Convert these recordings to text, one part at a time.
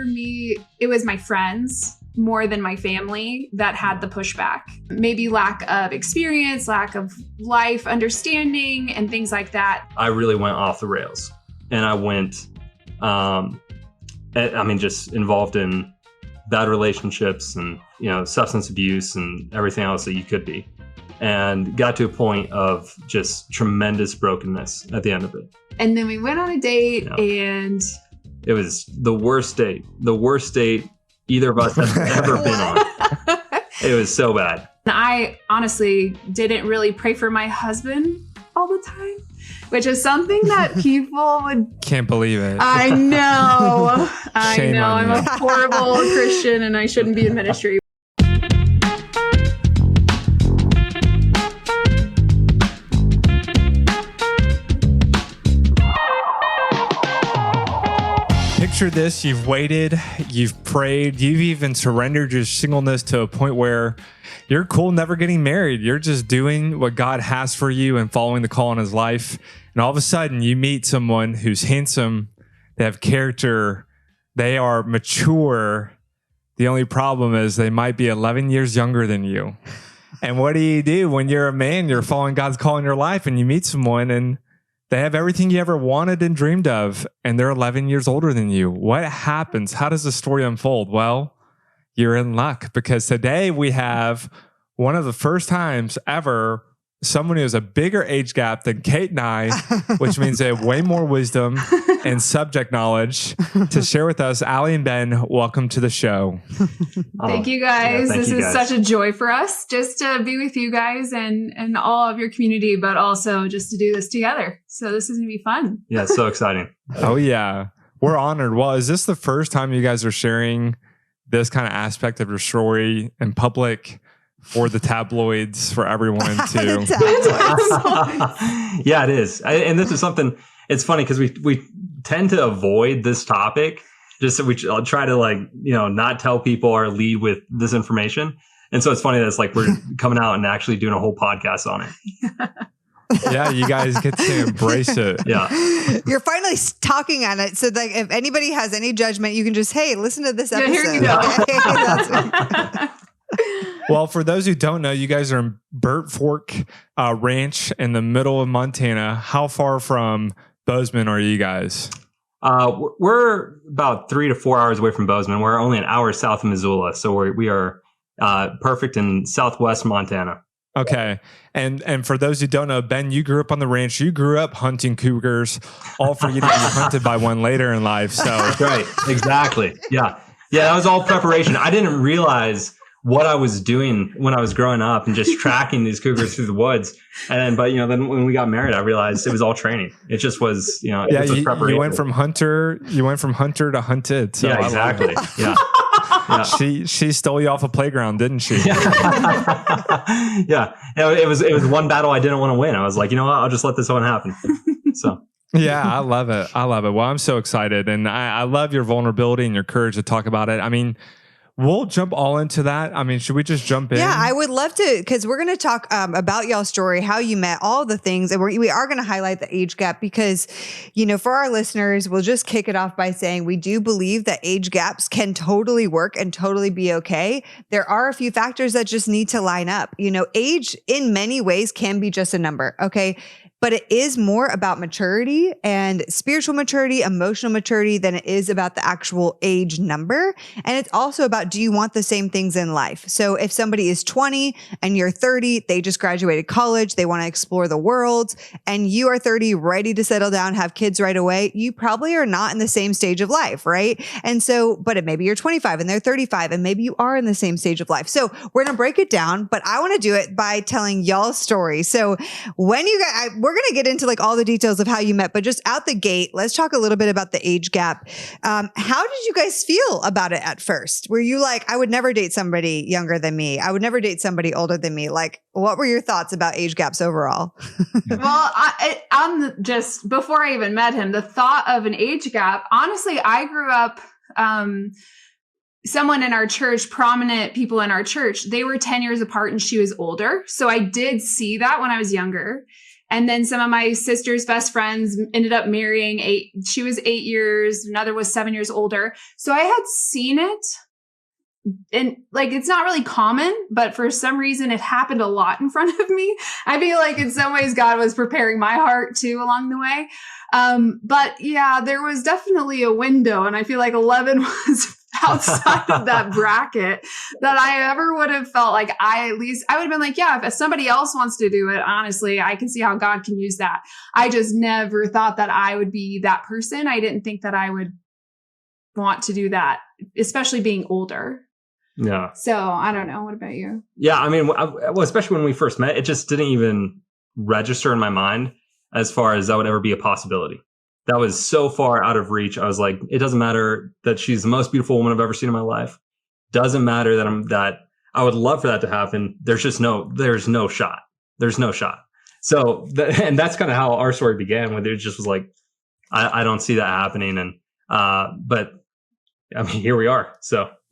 for me, it was my friends more than my family that had the pushback. Maybe lack of experience, lack of life understanding, and things like that. I really went off the rails, and I went, just involved in bad relationships and, substance abuse and everything else that you could be. And got to a point of just tremendous brokenness at the end of it. And then we went on a date and... It was the worst date either of us have ever been on. It was so bad. I honestly didn't really pray for my husband all the time, which is something that people would... Can't believe it. I know. Shame on I'm you. a horrible Christian and I shouldn't be in ministry. Picture this, you've waited, you've prayed, you've even surrendered your singleness to a point where you're cool never getting married. You're just doing what God has for you and following the call in his life. And all of a sudden you meet someone who's handsome, they have character, they are mature. The only problem is they might be 11 years younger than you. And what do you do when you're a man, you're following God's call in your life and you meet someone and they have everything you ever wanted and dreamed of, and they're 11 years older than you? What happens? How does the story unfold? Well, you're in luck, because today we have one of the first times ever someone who has a bigger age gap than Kate and I, which means they have way more wisdom and subject knowledge to share with us. Ali and Ben, welcome to the show. Thank you guys. This is such a joy for us just to be with you guys and all of your community, but also just to do this together. So this is going to be fun. Yeah, it's so exciting. Oh, yeah. We're honored. Well, is this the first time you guys are sharing this kind of aspect of your story in public? For the tabloids, for everyone to... Yeah, it is. And this is something, it's funny because we tend to avoid this topic. Just so we try to not tell people or lead with this information. And so it's funny that it's like we're coming out and actually doing a whole podcast on it. Yeah, you guys get to embrace it. Yeah. You're finally talking on it. So like if anybody has any judgment, you can just, hey, listen to this episode. Here you go. Okay? Well, for those who don't know, you guys are in Burt Fork Ranch in the middle of Montana. How far from Bozeman are you guys? We're about 3 to 4 hours away from Bozeman. We're only an hour south of Missoula. So we are perfect in southwest Montana. Okay. And for those who don't know, Ben, you grew up on the ranch. You grew up hunting cougars, all for you to be hunted by one later in life. So that's right. Exactly. Yeah. Yeah, that was all preparation. I didn't realize what I was doing when I was growing up and just tracking these cougars through the woods. Then when we got married, I realized it was all training. It just was, yeah, it was preparation. You went from hunter to hunted. So yeah, exactly. Yeah. Yeah. She stole you off a playground, didn't she? Yeah. It was one battle I didn't want to win. I was like, you know what? I'll just let this one happen. So. Yeah, I love it. Well, I'm so excited. And I love your vulnerability and your courage to talk about it. I mean, we'll jump all into that. I mean, should we just jump in? Yeah, I would love to, because we're going to talk about y'all's story, how you met, all the things. And we are going to highlight the age gap because, for our listeners, we'll just kick it off by saying we do believe that age gaps can totally work and totally be okay. There are a few factors that just need to line up. Age in many ways can be just a number, okay? But it is more about maturity and spiritual maturity, emotional maturity than it is about the actual age number. And it's also about, do you want the same things in life? So if somebody is 20 and you're 30, they just graduated college, they want to explore the world, and you are 30, ready to settle down, have kids right away, you probably are not in the same stage of life, right? And so, but maybe you're 25 and they're 35 and maybe you are in the same stage of life. So we're going to break it down, but I want to do it by telling y'all's story. So when you guys, we're going to get into all the details of how you met, but just out the gate, let's talk a little bit about the age gap. How did you guys feel about it at first? Were you like, I would never date somebody younger than me. I would never date somebody older than me. What were your thoughts about age gaps overall? Well, just before I even met him, the thought of an age gap, honestly, I grew up, someone in our church, prominent people in our church, they were 10 years apart and she was older. So I did see that when I was younger. And then some of my sister's best friends ended up marrying she was 8 years, another was 7 years older. So I had seen it. And like, it's not really common, but for some reason it happened a lot in front of me. I feel like in some ways God was preparing my heart too along the way. But yeah, there was definitely a window, and I feel like 11 was outside of that bracket that I ever would have felt like I would have been like, yeah, if somebody else wants to do it, honestly, I can see how God can use that. I just never thought that I would be that person. I didn't think that I would want to do that, especially being older. Yeah. So I don't know. What about you? Yeah. I mean, well, especially when we first met, it just didn't even register in my mind as far as that would ever be a possibility. That was so far out of reach. I was like, it doesn't matter that she's the most beautiful woman I've ever seen in my life. Doesn't matter that I would love for that to happen. There's no shot. There's no shot. So, and that's kind of how our story began, where it just was like, I don't see that happening. And, but I mean, here we are.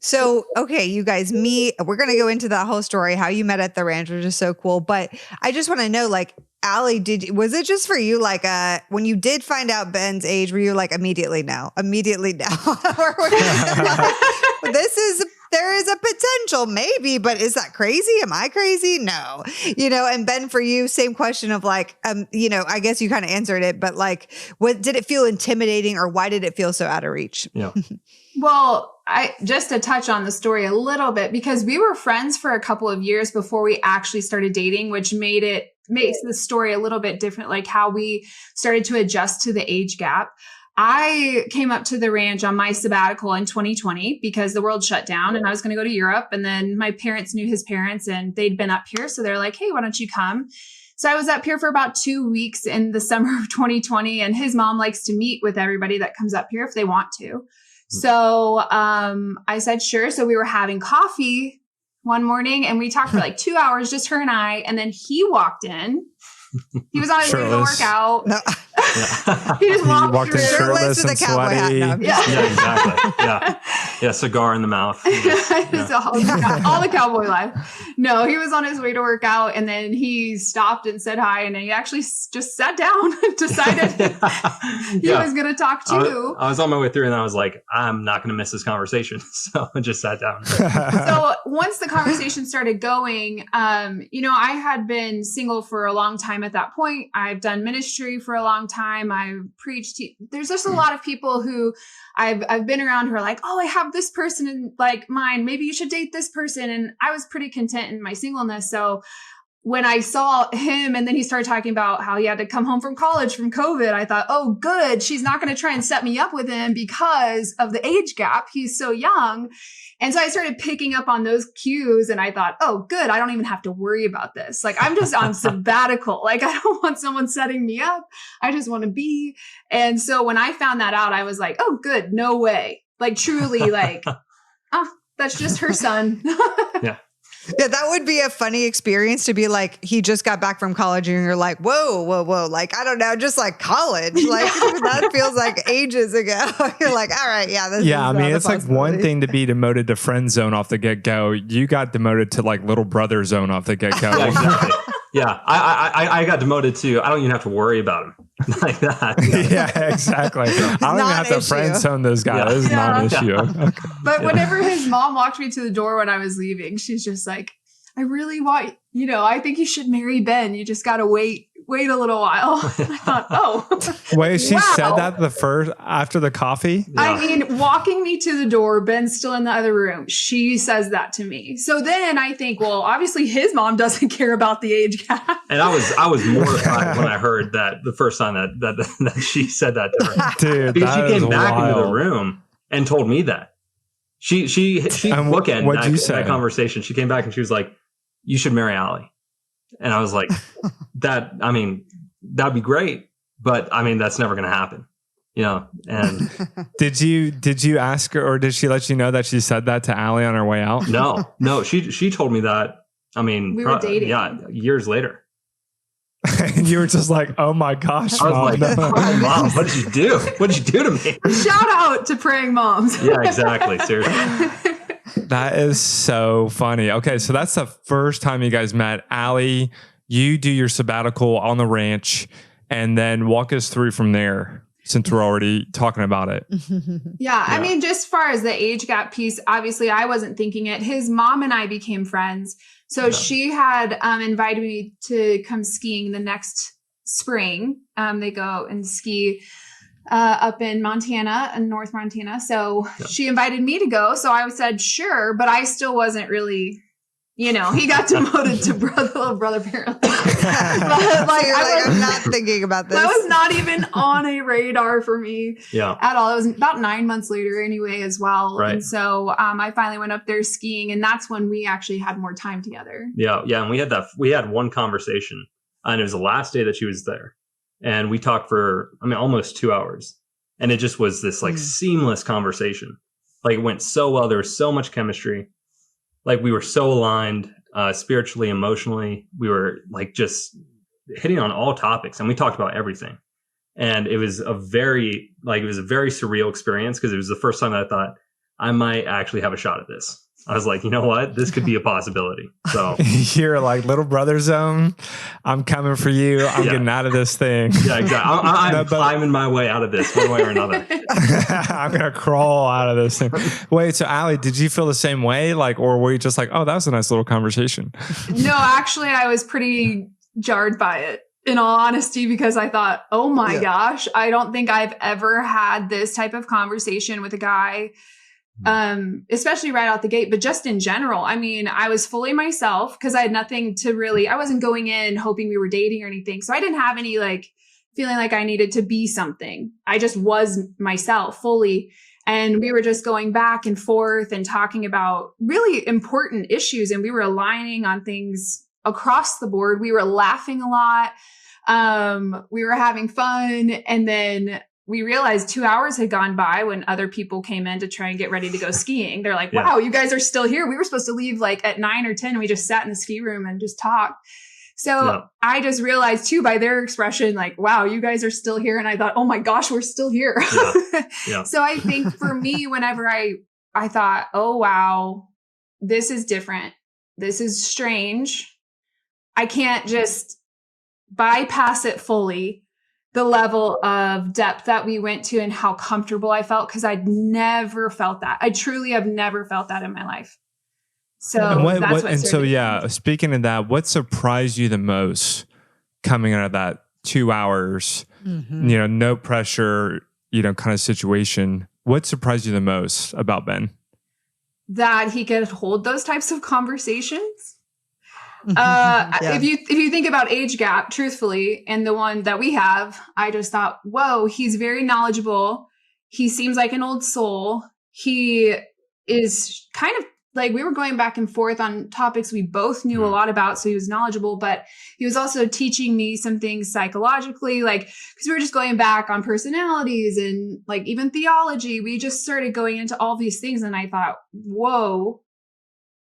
So, okay, you guys meet. We're going to go into that whole story, how you met at the ranch, which is so cool. But I just want to know, like, Ali, was it just for you? Like, when you did find out Ben's age, were you like, immediately no? Or were you like, there is a potential maybe, but is that crazy? Am I crazy? No. And Ben, for you, same question of like, I guess you kind of answered it, but like, what did it feel intimidating, or why did it feel so out of reach? Yeah. Well, just to touch on the story a little bit, because we were friends for a couple of years before we actually started dating, which makes the story a little bit different, like how we started to adjust to the age gap. I came up to the ranch on my sabbatical in 2020 because the world shut down and I was going to go to Europe. And then my parents knew his parents and they'd been up here. So they're like, hey, why don't you come? So I was up here for about 2 weeks in the summer of 2020. And his mom likes to meet with everybody that comes up here if they want to. So I said, sure. So we were having coffee one morning and we talked for like 2 hours, just her and I. And then he walked in. He was on his way to work out. No. He just walked in shirtless and sweaty. Yeah, exactly. Yeah, cigar in the mouth. All the cowboy life. No, he was on his way to work out, and then he stopped and said hi, and he actually just sat down and decided he was going to talk too. I was on my way through, and I was like, I'm not going to miss this conversation, so I just sat down. So once the conversation started going, I had been single for a long time at that point. I've done ministry for a long time. I've preached. There's just a lot of people who I've been around who are like, oh, I have this person in like mine. Maybe you should date this person. And I was pretty content in my singleness. So when I saw him and then he started talking about how he had to come home from college from COVID, I thought, oh, good. She's not going to try and set me up with him because of the age gap. He's so young. And so I started picking up on those cues and I thought, oh, good. I don't even have to worry about this. Like, I'm just on sabbatical. Like, I don't want someone setting me up. I just want to be. And so when I found that out, I was like, oh, good. No way. Like, truly, like, that's just her son. Yeah. Yeah, that would be a funny experience to be like, he just got back from college and you're like, whoa. Like, I don't know, just like college. Like that feels like ages ago. You're like, all right, yeah. I mean, it's like one thing to be demoted to friend zone off the get-go. You got demoted to like little brother zone off the get-go. Yeah, exactly. Yeah, I got demoted too. I don't even have to worry about him like that. Yeah, exactly. I don't even have to friend zone those guys. Yeah. It's not an issue. Okay. But whenever his mom walked me to the door when I was leaving, she's just like, I really want, I think you should marry Ben. You just got to wait a little while. I thought, oh. Wait, she said that after the coffee? Yeah. I mean, walking me to the door, Ben's still in the other room. She says that to me. So then I think, well, obviously his mom doesn't care about the age gap. And I was mortified when I heard that the first time that she said that to her. Dude, because she came back into the room and told me that. She bookended that conversation. She came back and she was like, you should marry Ali. And I was like, that'd be great. But I mean, that's never going to happen, and did you ask her, or did she let you know that she said that to Ali on her way out? No, she told me that. I mean, we were dating. Yeah. Years later. And you were just like, oh my gosh, I was like, oh, Mom, what did you do? What did you do to me? Shout out to praying moms. Yeah, exactly. Seriously. That is so funny. Okay, so that's the first time you guys met. Ali, you do your sabbatical on the ranch, and then walk us through from there, since we're already talking about it. Yeah. I mean, just as far as the age gap piece, obviously I wasn't thinking it. His mom and I became friends. So she had invited me to come skiing the next spring. They go and ski up in Montana, in North Montana. So she invited me to go. So I said, sure, but I still wasn't really, he got demoted to little brother apparently. But, I'm not thinking about this. That was not even on a radar for me at all. It was about 9 months later anyway as well. Right. And so I finally went up there skiing, and that's when we actually had more time together. Yeah. Yeah. And we had one conversation, and it was the last day that she was there. And we talked for, almost 2 hours. And it just was this seamless conversation. Like it went so well. There was so much chemistry. Like we were so aligned, spiritually, emotionally. We were like just hitting on all topics, and we talked about everything. And it was a very surreal experience, because it was the first time that I thought I might actually have a shot at this. I was like, you know what? This could be a possibility. So you're like, little brother zone, I'm coming for you. I'm getting out of this thing. Yeah, exactly. I'm climbing my way out of this one way or another. I'm going to crawl out of this thing. Wait, so Ali, did you feel the same way? Like, or were you just like, oh, that was a nice little conversation? No, actually, I was pretty jarred by it, in all honesty, because I thought, oh my gosh, I don't think I've ever had this type of conversation with a guy. Especially right out the gate, but just in general. I mean, I was fully myself because I had nothing to I wasn't going in hoping we were dating or anything. So I didn't have any feeling like I needed to be something. I just was myself fully. And we were just going back and forth and talking about really important issues. And we were aligning on things across the board. We were laughing a lot. We were having fun. And then we realized 2 hours had gone by when other people came in to try and get ready to go skiing. They're like, wow, you guys are still here. We were supposed to leave at 9 or 10. And we just sat in the ski room and just talked. So I just realized too, by their expression, wow, you guys are still here. And I thought, oh my gosh, we're still here. So I think for me, whenever I thought, oh, wow, this is different. This is strange. I can't just bypass it fully. The level of depth that we went to and how comfortable I felt, because I'd never felt that. I truly have never felt that in my life. So speaking of that, what surprised you the most coming out of that 2 hours, no pressure, kind of situation? What surprised you the most about Ben? That he could hold those types of conversations. If you think about age gap, truthfully, and the one that we have, I just thought, whoa, he's very knowledgeable. He seems like an old soul. He is kind of we were going back and forth on topics we both knew a lot about. So he was knowledgeable, but he was also teaching me some things psychologically, because we were just going back on personalities and even theology. We just started going into all these things. And I thought, whoa,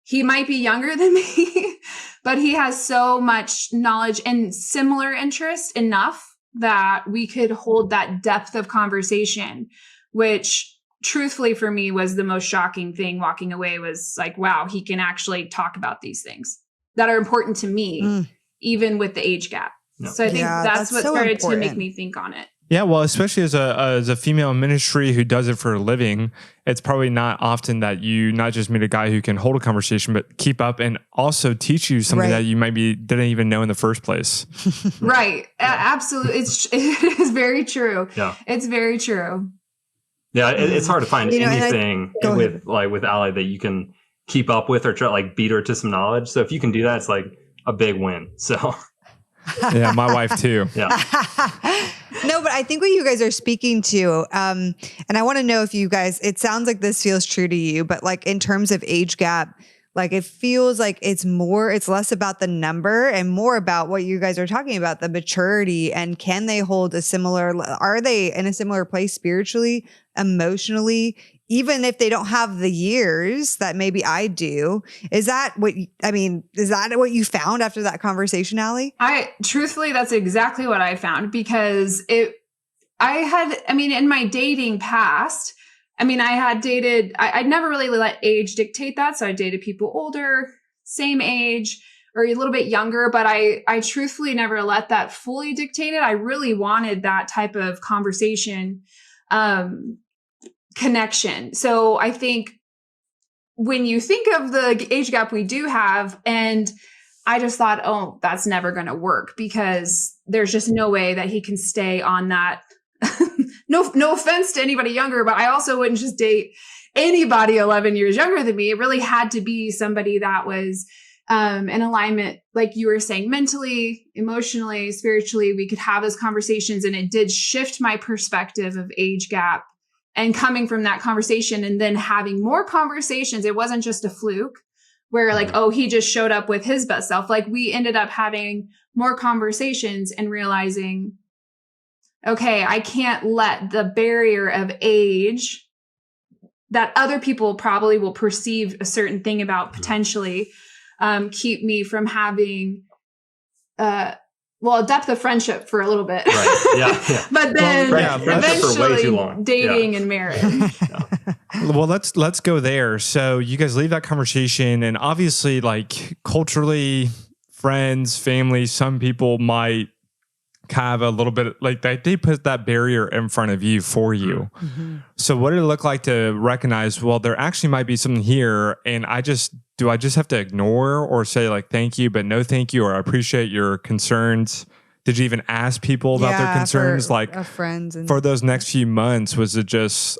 he might be younger than me, but he has so much knowledge and similar interest enough that we could hold that depth of conversation, which truthfully for me was the most shocking thing walking away. Was wow, he can actually talk about these things that are important to me, even with the age gap. No. So I think that's what started to make me think on it. Yeah, well, especially as a female in ministry who does it for a living, it's probably not often that you not just meet a guy who can hold a conversation, but keep up and also teach you something that you maybe didn't even know in the first place. Right. Absolutely. It is very true. Yeah. It's very true. Yeah, it's hard to find anything with Ali that you can keep up with or try beat her to some knowledge. So if you can do that, it's a big win. So yeah, my wife too. Yeah. No, but I think what you guys are speaking to, and I want to know if you guys, it sounds like this feels true to you, but in terms of age gap, it feels like it's less about the number and more about what you guys are talking about, the maturity, and can they hold are they in a similar place spiritually, emotionally, even if they don't have the years that maybe I do? Is that what you found after that conversation, Ali? Truthfully, that's exactly what I found, because in my dating past, I had dated, I'd never really let age dictate that. So I dated people older, same age, or a little bit younger, but I truthfully never let that fully dictate it. I really wanted that type of conversation, connection. So I think when you think of the age gap we do have, and I just thought, oh, that's never going to work because there's just no way that he can stay on that. No offense to anybody younger, but I also wouldn't just date anybody 11 years younger than me. It really had to be somebody that was in alignment, like you were saying, mentally, emotionally, spiritually. We could have those conversations, and it did shift my perspective of age gap. And coming from that conversation and then having more conversations, it wasn't just a fluke where like, oh, he just showed up with his best self. Like we ended up having more conversations and realizing, okay, I can't let the barrier of age that other people probably will perceive a certain thing about potentially keep me from having a depth of friendship for a little bit. Right. Yeah. But then eventually dating and marriage. Well, let's go there. So you guys leave that conversation, and obviously, like culturally, friends, family, some people might have a little bit like they put that barrier in front of you for you. Mm-hmm. So what did it look like to recognize, well, there actually might be something here, and do I just have to ignore or say like, thank you, but no thank you, or I appreciate your concerns? Did you even ask people about their concerns? Friends for those next few months, was it just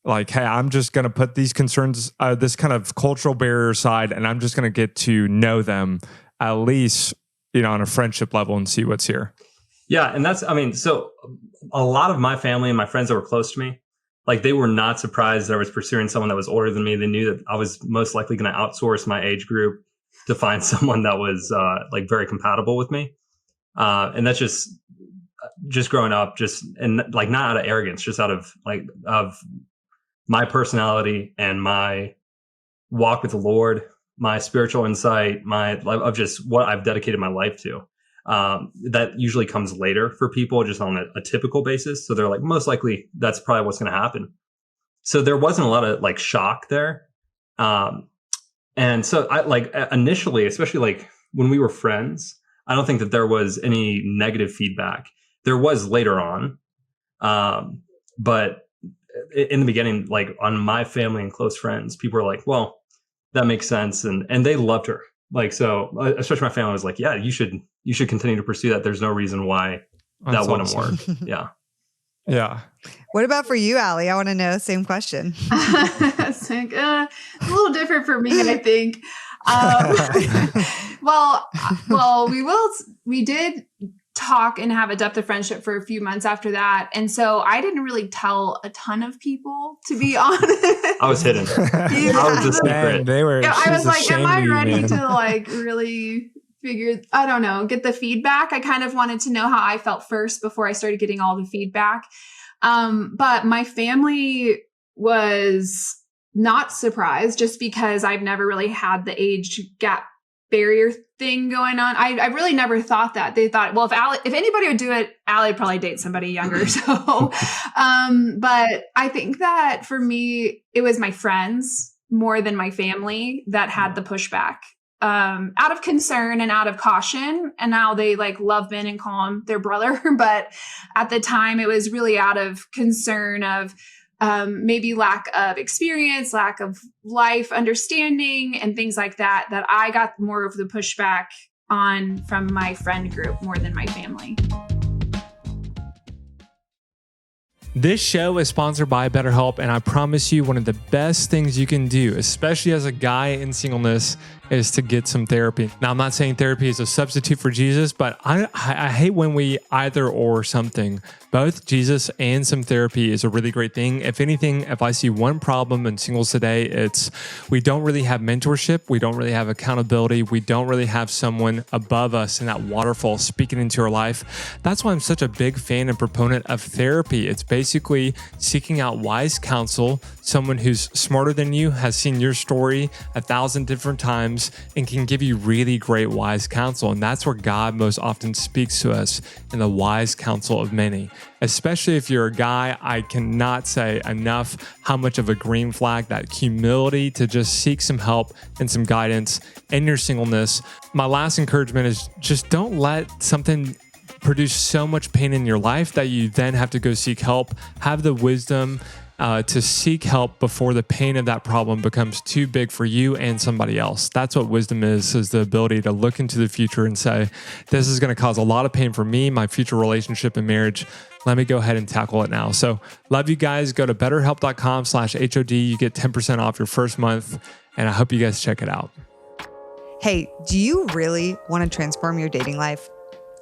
like, hey, I'm just going to put these concerns, this kind of cultural barrier aside, and I'm just going to get to know them at least, on a friendship level and see what's here? Yeah. And so a lot of my family and my friends that were close to me, like they were not surprised that I was pursuing someone that was older than me. They knew that I was most likely going to outsource my age group to find someone that was like very compatible with me. And that's just growing up, and like not out of arrogance, just out of my personality and my walk with the Lord, my spiritual insight, of just what I've dedicated my life to. That usually comes later for people just on a typical basis. So they're like, most likely that's probably what's going to happen. So there wasn't a lot of like shock there. And so I like initially, especially like when we were friends, I don't think that there was any negative feedback. There was later on. But in the beginning, like on my family and close friends, people were like, well, that makes sense. And they loved her. Like, so especially my family was like, yeah, you should continue to pursue that. There's no reason why that wouldn't work. Yeah. Yeah. What about for you, Ali? I want to know. Same question. It's like, a little different for me, I think. Well, we did talk and have a depth of friendship for a few months after that. And so I didn't really tell a ton of people, to be honest. I was hidden. Yeah. I was a secret. I was like, am I ready to like really get the feedback? I kind of wanted to know how I felt first before I started getting all the feedback. But my family was not surprised just because I've never really had the age gap barrier thing going on. I really never thought that. They thought, well, if anybody would do it, Ali would probably date somebody younger. So, but I think that for me, it was my friends more than my family that had the pushback, out of concern and out of caution. And now they like love Ben and call him their brother. But at the time it was really out of concern of, maybe lack of experience, lack of life understanding, and things like that I got more of the pushback on from my friend group more than my family. This show is sponsored by BetterHelp, and I promise you one of the best things you can do, especially as a guy in singleness, is to get some therapy. Now, I'm not saying therapy is a substitute for Jesus, but I hate when we either or something. Both Jesus and some therapy is a really great thing. If anything, if I see one problem in singles today, it's we don't really have mentorship. We don't really have accountability. We don't really have someone above us in that waterfall speaking into our life. That's why I'm such a big fan and proponent of therapy. It's basically seeking out wise counsel, someone who's smarter than you, has seen your story 1,000 different times, and can give you really great wise counsel. And that's where God most often speaks to us, in the wise counsel of many. especially if you're a guy. I cannot say enough how much of a green flag that humility to just seek some help and some guidance in your singleness. My last encouragement is just don't let something produce so much pain in your life that you then have to go seek help. Have the wisdom to seek help before the pain of that problem becomes too big for you and somebody else. That's what wisdom is the ability to look into the future and say, this is going to cause a lot of pain for me, my future relationship and marriage. Let me go ahead and tackle it now. So love you guys. Go to betterhelp.com/HOD. You get 10% off your first month. And I hope you guys check it out. Hey, do you really want to transform your dating life?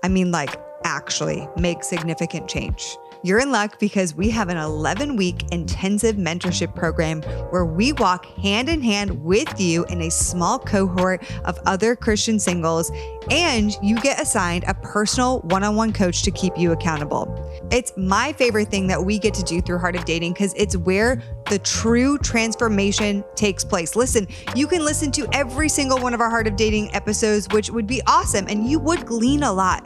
I mean, like actually make significant change. You're in luck because we have an 11-week intensive mentorship program where we walk hand in hand with you in a small cohort of other Christian singles, and you get assigned a personal one-on-one coach to keep you accountable. It's my favorite thing that we get to do through Heart of Dating because it's where the true transformation takes place. Listen, you can listen to every single one of our Heart of Dating episodes, which would be awesome, and you would glean a lot.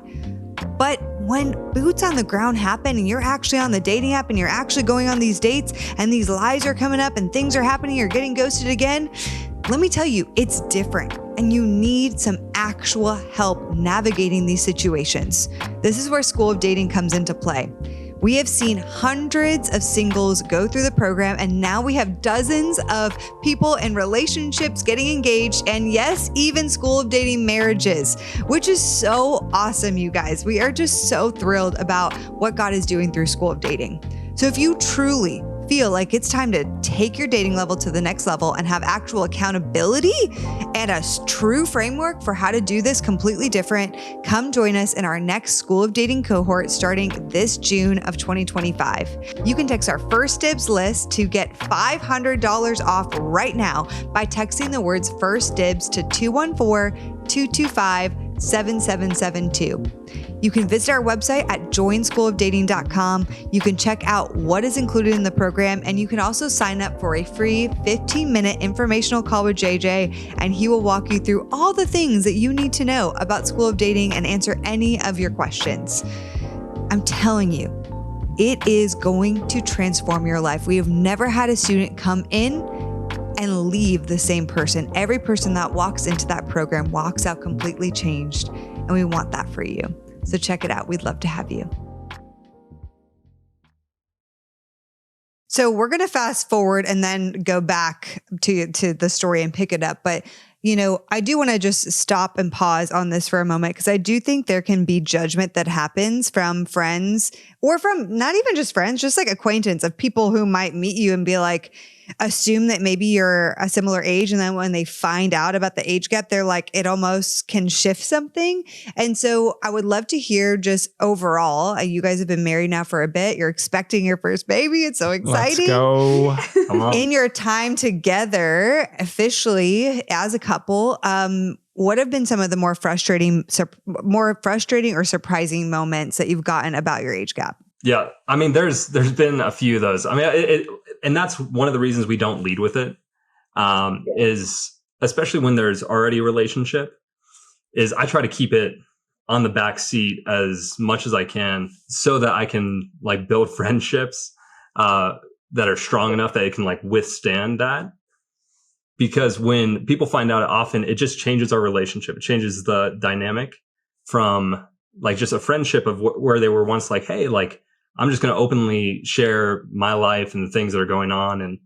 But when boots on the ground happen and you're actually on the dating app and you're actually going on these dates and these lies are coming up and things are happening, you're getting ghosted again, let me tell you, it's different and you need some actual help navigating these situations. This is where School of Dating comes into play. We have seen hundreds of singles go through the program, and now we have dozens of people in relationships getting engaged, and yes, even School of Dating marriages, which is so awesome, you guys. We are just so thrilled about what God is doing through School of Dating. So if you truly feel like it's time to take your dating level to the next level and have actual accountability and a true framework for how to do this completely different, come join us in our next School of Dating cohort starting this June of 2025. You can text our First Dibs list to get $500 off right now by texting the words First Dibs to 214-225-7772. You can visit our website at joinschoolofdating.com. You can check out what is included in the program, and you can also sign up for a free 15-minute informational call with JJ, and he will walk you through all the things that you need to know about School of Dating and answer any of your questions. I'm telling you, it is going to transform your life. We have never had a student come in and leave the same person. Every person that walks into that program walks out completely changed, and we want that for you. So check it out. We'd love to have you. So we're going to fast forward and then go back to the story and pick it up. But, you know, I do want to just stop and pause on this for a moment because I do think there can be judgment that happens from friends or from not even just friends, just like acquaintance of people who might meet you and be like, assume that maybe you're a similar age. And then when they find out about the age gap, they're like, it almost can shift something. And so I would love to hear just overall, you guys have been married now for a bit. You're expecting your first baby. It's so exciting. Let's go. In your time together, officially as a couple, what have been some of the more frustrating or surprising moments that you've gotten about your age gap? Yeah. I mean, there's been a few of those. I mean, and that's one of the reasons we don't lead with it, is especially when there's already a relationship, is I try to keep it on the back seat as much as I can so that I can like build friendships that are strong enough that it can like withstand that. Because when people find out, often it just changes our relationship. It changes the dynamic from like just a friendship of where they were once like, hey, like, I'm just going to openly share my life and the things that are going on and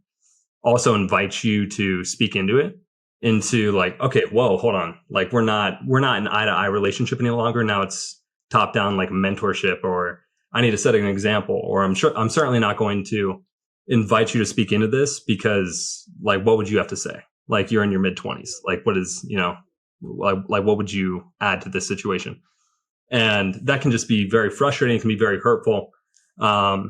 also invite you to speak into it, into like, okay, whoa, hold on. Like we're not an eye to eye relationship any longer. Now it's top down, like mentorship, or I need to set an example, or I'm certainly not going to invite you to speak into this because like, what would you have to say? Like you're in your mid-20s. Like what is, you know, like what would you add to this situation? And that can just be very frustrating. It can be very hurtful. And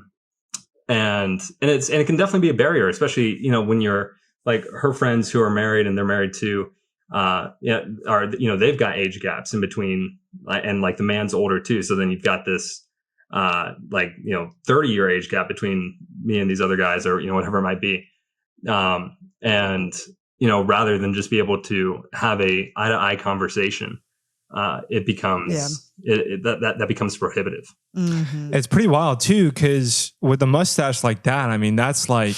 it can definitely be a barrier, especially, you know, when you're like her friends who are married and they're married to, they've got age gaps in between, and like the man's older too. So then you've got this, 30-year age gap between me and these other guys, or, you know, whatever it might be. And, you know, rather than just be able to have a eye to eye conversation, it becomes that becomes prohibitive. Mm-hmm. It's pretty wild too, because with a mustache like that, I mean, that's like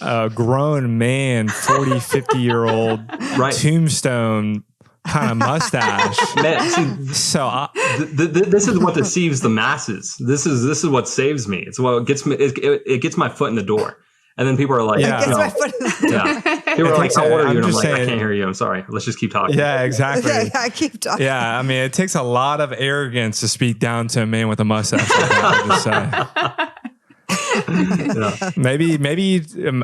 a grown man, 40, 50-year-old Right. tombstone kind of mustache. Man, see, So this is what deceives the masses. This is what saves me. It's what gets me. It gets my foot in the door. And then people are like, Yeah. you know, people are like, how old are you? I'm And I'm just like, I saying- can't hear you. I'm sorry. Let's just keep talking. yeah, exactly. I keep talking. Yeah, I mean, it takes a lot of arrogance to speak down to a man with a mustache. Like that, I'll just say. Yeah. Maybe,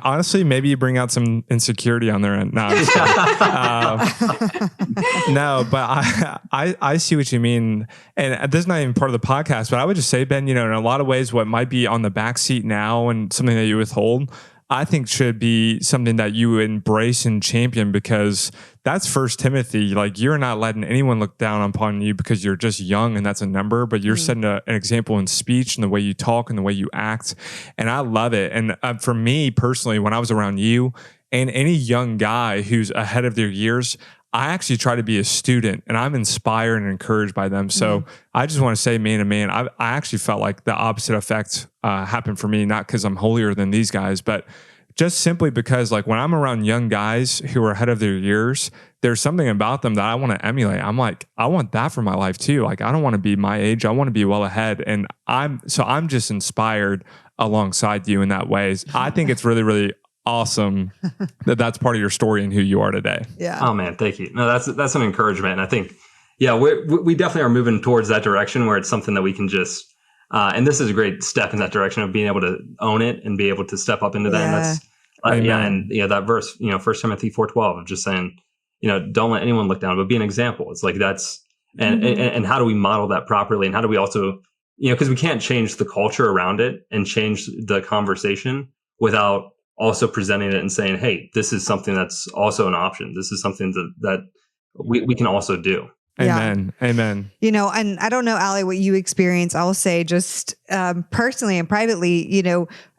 honestly, maybe you bring out some insecurity on their end. No, I'm just kidding. No, but I see what you mean, and this is not even part of the podcast. But I would just say, Ben, in a lot of ways, what might be on the back seat now and something that you withhold, I think should be something that you embrace and champion, because that's First Timothy. Like, you're not letting anyone look down upon you because you're just young and that's a number, but you're setting an example in speech and the way you talk and the way you act. And I love it. And for me personally, when I was around you and any young guy who's ahead of their years, I actually try to be a student, and I'm inspired and encouraged by them. So I just want to say, man to man, I actually felt like the opposite effect happened for me, not because I'm holier than these guys, but just simply because, like, when I'm around young guys who are ahead of their years, there's something about them that I want to emulate. I'm like, I want that for my life too. Like, I don't want to be my age. I want to be well ahead. And I'm just inspired alongside you in that way. I think it's really, really awesome that that's part of your story and who you are today. Yeah. Oh man, thank you. No, that's an encouragement. And I think, we definitely are moving towards that direction where it's something that we can just, and this is a great step in that direction of being able to own it and be able to step up into that. And that's, and that verse, 1 Timothy 4:12 of just saying, don't let anyone look down, but be an example. It's like that's, and how do we model that properly? And how do we also, because we can't change the culture around it and change the conversation without also presenting it and saying, hey, this is something that's also an option. This is something that we can also do. Amen. Yeah. Amen. And I don't know, Ali, what you experience. I'll say just personally and privately,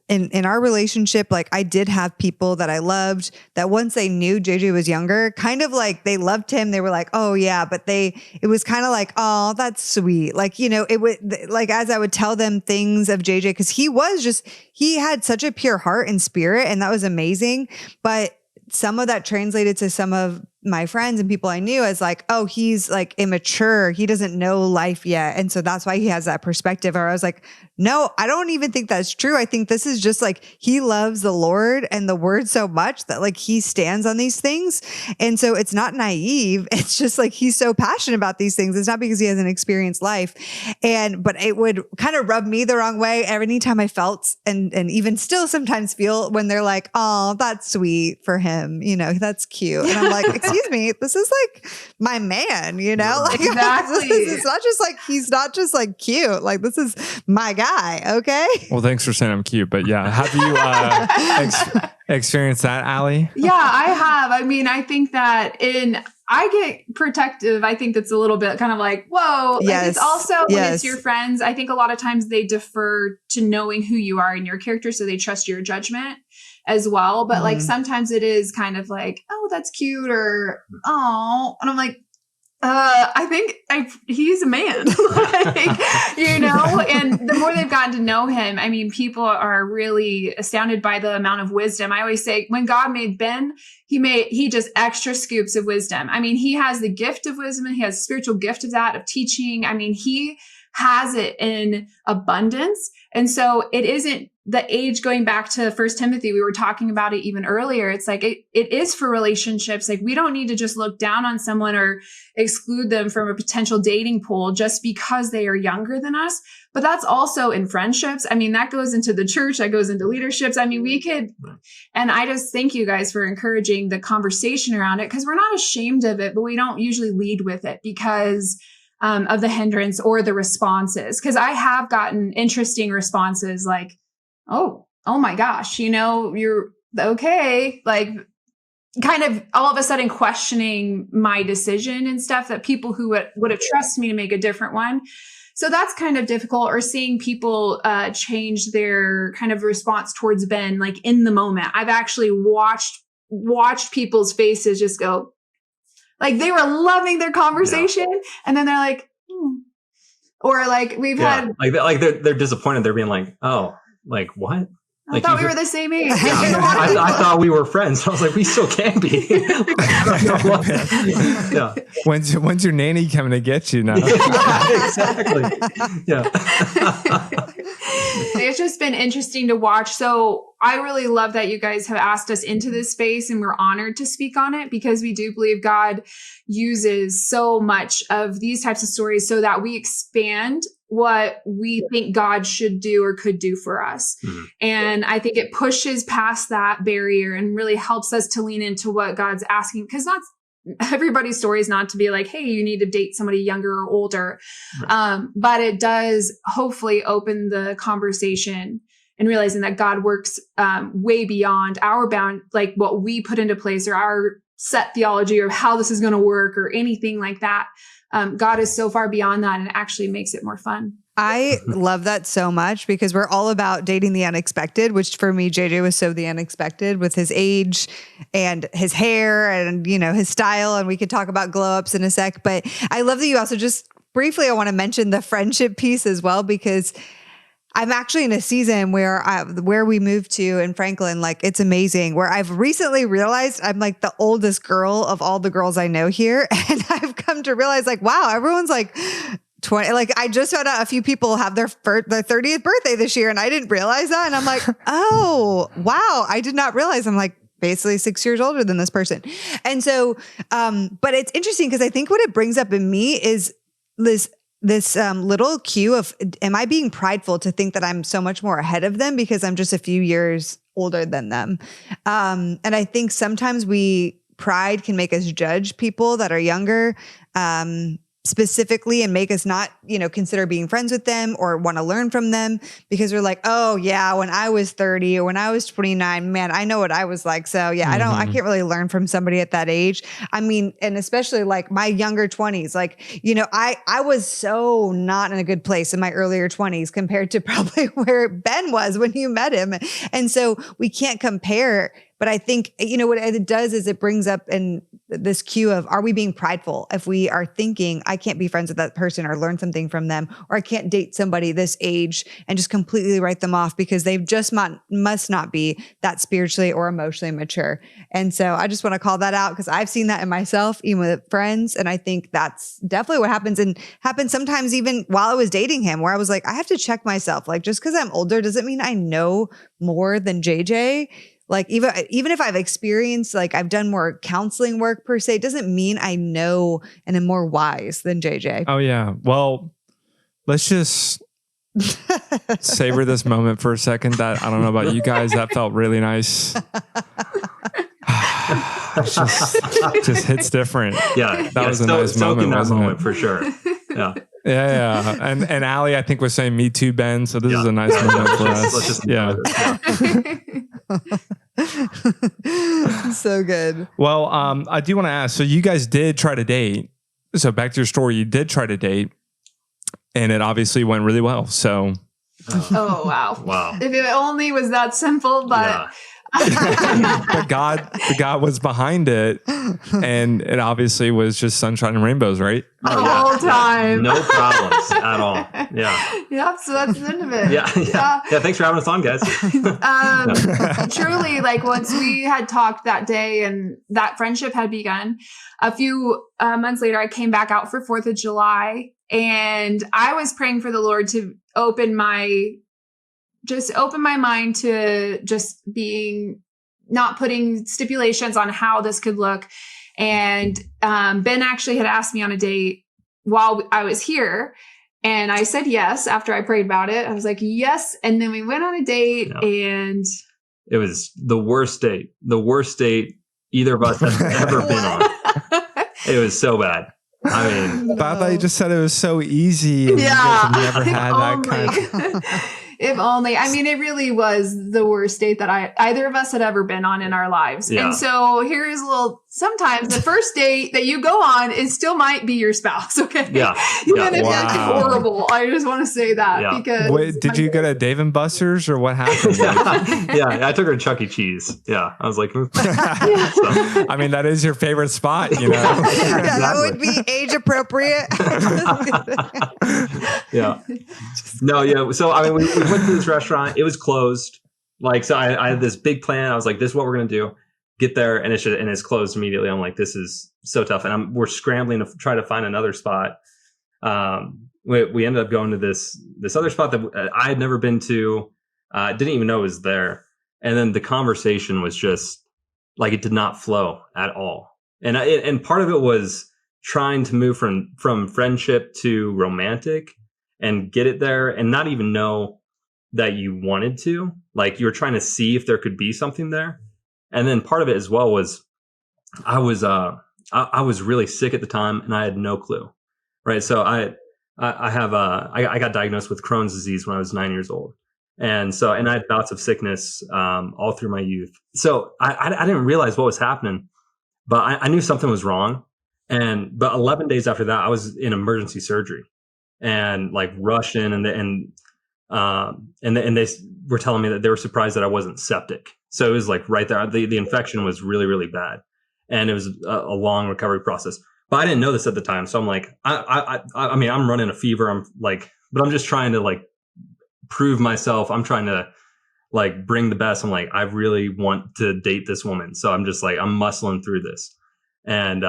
in our relationship, like, I did have people that I loved that once they knew JJ was younger, kind of like they loved him. They were like, oh yeah, but it was kind of like, oh, that's sweet. Like, it would, like, as I would tell them things of JJ, because he had such a pure heart and spirit, and that was amazing. But some of that translated to some of my friends and people I knew as like, oh, he's like immature. He doesn't know life yet. And so that's why he has that perspective. Or I was like, no, I don't even think that's true. I think this is just like, he loves the Lord and the word so much that like he stands on these things. And so it's not naive. It's just like, he's so passionate about these things. It's not because he has an experienced life. But it would kind of rub me the wrong way every time I felt and even still sometimes feel when they're like, oh, that's sweet for him. That's cute. And I'm like, excuse me, this is like my man, like Exactly. it's not just like, he's not just like cute. Like, this is my guy. Okay. Well, thanks for saying I'm cute, but yeah. Have you experienced that, Ali? Yeah, I have. I mean, I think that I get protective. I think that's a little bit kind of like, whoa. Yes. Like, it's also when Yes. it's your friends, I think a lot of times they defer to knowing who you are and your character. So they trust your judgment as well. But like, sometimes it is kind of like, oh, that's cute, or, oh, and I'm like, I think he's a man, and the more they've gotten to know him, I mean, people are really astounded by the amount of wisdom. I always say when God made Ben, he just extra scoops of wisdom. I mean, he has the gift of wisdom. He has a spiritual gift of that, of teaching. I mean, he has it in abundance. And so it isn't the age, going back to 1 Timothy, we were talking about it even earlier. It's like, it is for relationships. Like, we don't need to just look down on someone or exclude them from a potential dating pool just because they are younger than us. But that's also in friendships. I mean, that goes into the church, that goes into leaderships. I mean, and I just thank you guys for encouraging the conversation around it, because we're not ashamed of it, but we don't usually lead with it because of the hindrance or the responses. Because I have gotten interesting responses like, oh my gosh, you're okay. Like, kind of all of a sudden questioning my decision and stuff, that people who would have trusted me to make a different one. So that's kind of difficult. Or seeing people change their kind of response towards Ben, like in the moment. I've actually watched people's faces just go, Like they were loving their conversation, and then they're like, or like we've had like they're disappointed. They're being like, oh, like what? I thought we were the same age. I thought we were friends. I was like, we still can be. Yeah. When's your nanny coming to get you now? Exactly. Yeah. It's just been interesting to watch. So I really love that you guys have asked us into this space, and we're honored to speak on it, because we do believe God uses so much of these types of stories so that we expand what we think God should do or could do for us. Mm-hmm. And I think it pushes past that barrier and really helps us to lean into what God's asking, because not everybody's story is not to be like, hey, you need to date somebody younger or older. Right. But it does hopefully open the conversation and realizing that God works way beyond our bound, like what we put into place or our set theology or how this is going to work or anything like that. God is so far beyond that, and it actually makes it more fun. I love that so much, because we're all about dating the unexpected, which for me, JJ was so the unexpected with his age and his hair and, you know, his style. And we could talk about glow ups in a sec, but I love that you also just briefly, I want to mention the friendship piece as well, because I'm actually in a season where we moved to in Franklin, like it's amazing, where I've recently realized I'm like the oldest girl of all the girls I know here. And I've come to realize like, wow, everyone's like 20. Like I just found out a few people have their 30th birthday this year, and I didn't realize that. And I'm like, oh, wow, I did not realize. I'm like basically 6 years older than this person. And so, but it's interesting because I think what it brings up in me is this little cue of, am I being prideful to think that I'm so much more ahead of them because I'm just a few years older than them? And I think sometimes pride can make us judge people that are younger, specifically, and make us not, consider being friends with them or want to learn from them, because we're like, oh yeah, when I was 30 or when I was 29, man, I know what I was like. So yeah, I can't really learn from somebody at that age. I mean, and especially like my younger 20s, like, I was so not in a good place in my earlier 20s compared to probably where Ben was when you met him. And so we can't compare. But I think, what it does is it brings up this cue of, are we being prideful if we are thinking, I can't be friends with that person or learn something from them, or I can't date somebody this age and just completely write them off because they've just must not be that spiritually or emotionally mature. And so I just want to call that out, because I've seen that in myself, even with friends. And I think that's definitely what happens, and happens sometimes even while I was dating him, where I was like, I have to check myself. Like, just because I'm older doesn't mean I know more than JJ. Like even if I've experienced, like I've done more counseling work per se, doesn't mean I know and am more wise than JJ. Oh yeah. Well, let's just savor this moment for a second. That I don't know about you guys, that felt really nice. just hits different. Yeah, that was a nice moment. That moment for sure. Yeah. Yeah. And Ali, I think, was saying me too, Ben. So this is a nice moment for us. Let's just So good. Well, I do want to ask, so you guys did try to date. So back to your story, you did try to date, and it obviously went really well. So oh wow. If it only was that simple, but yeah. But God was behind it, and it obviously was just sunshine and rainbows, right? The whole time. No problems at all. Yeah. Yep. So that's the end of it. Yeah. Thanks for having us on, guys. Truly, like once we had talked that day and that friendship had begun, a few months later, I came back out for 4th of July, and I was praying for the Lord to open my mind to just not putting stipulations on how this could look. And Ben actually had asked me on a date while I was here, and I said yes after I prayed about it. I was like, yes. And then we went on a date, and it was the worst date either of us have ever been on. It was so bad. I mean, I thought you just said it was so easy. And yeah. you guys have never had that kind of. If only. I mean, it really was the worst date that either of us had ever been on in our lives. Yeah. And so here is a little, sometimes the first date that you go on, it still might be your spouse. Okay. Yeah. Even if Wow. it's horrible. I just want to say that Yeah. because. Wait, did you go to Dave and Buster's or what happened? Yeah, I took her to Chuck E. Cheese. Yeah, I was like, I mean, that is your favorite spot, you know? Yeah, that would be age appropriate. yeah. No, yeah. So, I mean, we went to this restaurant. It was closed. Like, so I had this big plan. I was like, this is what we're going to do. Get there, and it's closed immediately. I'm like, this is so tough. And we're scrambling to try to find another spot. We ended up going to this other spot that I had never been to. Didn't even know it was there. And then the conversation was just like, it did not flow at all. And part of it was trying to move from friendship to romantic and get it there and not even know that you wanted to. Like, you were trying to see if there could be something there. And then part of it as well was I was really sick at the time and I had no clue. Right. So I got diagnosed with Crohn's disease when I was 9 years old. And I had bouts of sickness all through my youth. So I didn't realize what was happening, but I knew something was wrong. But 11 days after that, I was in emergency surgery and like rushed in, and they were telling me that they were surprised that I wasn't septic. So it was like right there. The infection was really, really bad, and it was a long recovery process. But I didn't know this at the time. So I'm like, I mean, I'm running a fever. But I'm just trying to like prove myself. I'm trying to like bring the best. I'm like, I really want to date this woman. So I'm just like, I'm muscling through this. And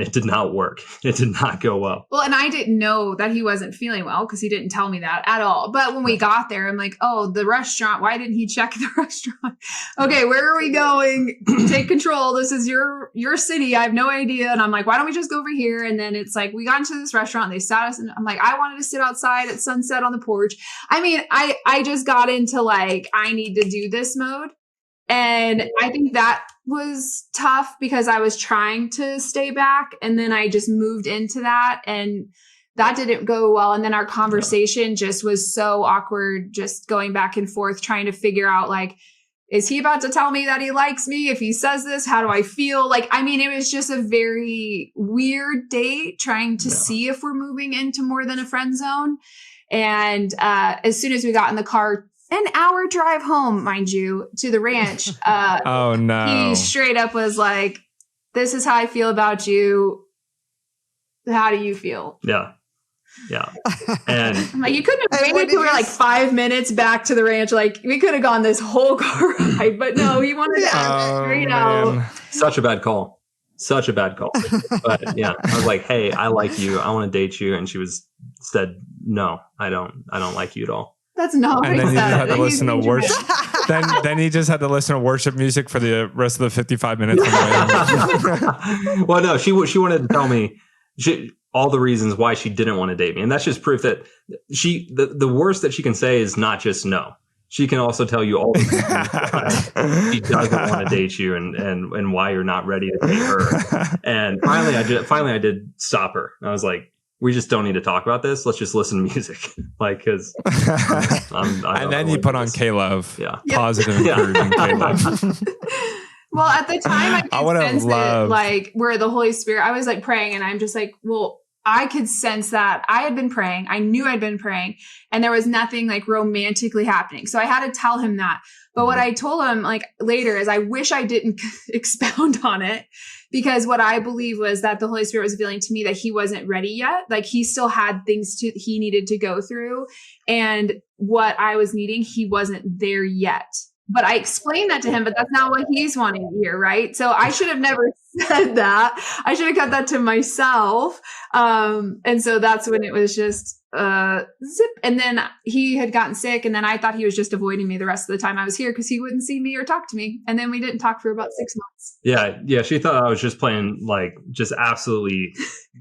it did not work. It did not go well. Well, and I didn't know that he wasn't feeling well because he didn't tell me that at all. But when we got there, I'm like, oh, the restaurant. Why didn't he check the restaurant? Okay, where are we going? Take control. This is your city. I have no idea. And I'm like, why don't we just go over here? And then it's like, we got into this restaurant. And they sat us, and I'm like, I wanted to sit outside at sunset on the porch. I mean, I just got into like, I need to do this mode. And I think that was tough because I was trying to stay back, and then I just moved into that, and that didn't go well. And then our conversation just was so awkward, just going back and forth, trying to figure out like, is he about to tell me that he likes me? If he says this, how do I feel? Like, I mean, it was just a very weird date trying to see if we're moving into more than a friend zone. And as soon as we got in the car, an hour drive home, mind you, to the ranch. Oh no! He straight up was like, "This is how I feel about you. How do you feel?" Yeah. And I'm like, you couldn't have waited till we were like 5 minutes back to the ranch. Like, we could have gone this whole car ride, but no, he wanted to ask straight out. Such a bad call. But yeah, I was like, "Hey, I like you. I want to date you," and she said, "No, I don't like you at all." That's not what and then he you just said. had to listen to worship. then you just had to listen to worship music for the rest of the 55 minutes. Well, no, she wanted to tell me all the reasons why she didn't want to date me, and that's just proof that the worst that she can say is not just no. She can also tell you all the reasons why she doesn't want to date you and why you're not ready to date her. And finally, I did stop her. I was like, we just don't need to talk about this. Let's just listen to music. Like, because and then you put on K-Love. Yeah. Positive encouraging K-Love. Well, at the time, I could sense loved. it, like, where the Holy Spirit, I was like praying, and I'm just like, well, I could sense that I had been praying. I knew I'd been praying, and there was nothing like romantically happening. So I had to tell him that. But what I told him like later is I wish I didn't expound on it, because what I believe was that the Holy Spirit was revealing to me that he wasn't ready yet. Like, he still had things he needed to go through, and what I was needing, he wasn't there yet. But I explained that to him, but that's not what he's wanting to hear, right? So I should have never said that. I should have kept that to myself. And so that's when it was just zip. And then he had gotten sick, and then I thought he was just avoiding me the rest of the time I was here because he wouldn't see me or talk to me. And then we didn't talk for about 6 months. Yeah. She thought I was just playing, like, just absolutely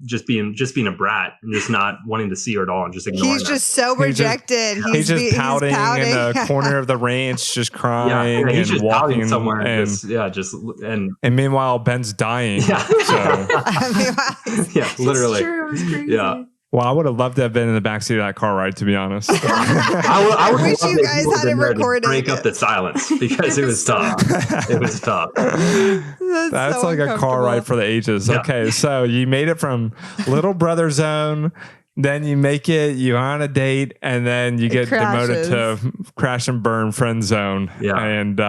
just being a brat and just not wanting to see her at all and just ignoring He's her. just so rejected. He's just pouting in the corner of the ranch, just crying he's and just walking pouting somewhere. And meanwhile, Ben's dying. Yeah. So. Yeah, literally. It's true. It was crazy. Yeah. Well, I would have loved to have been in the backseat of that car ride, to be honest. I would wish you guys had it recorded. break up the silence because it was tough. It was tough. That's so like a car ride for the ages. Yeah. Okay, so you made it from little brother zone, then you make it, you're on a date, and then you get demoted to crash and burn friend zone. Yeah. And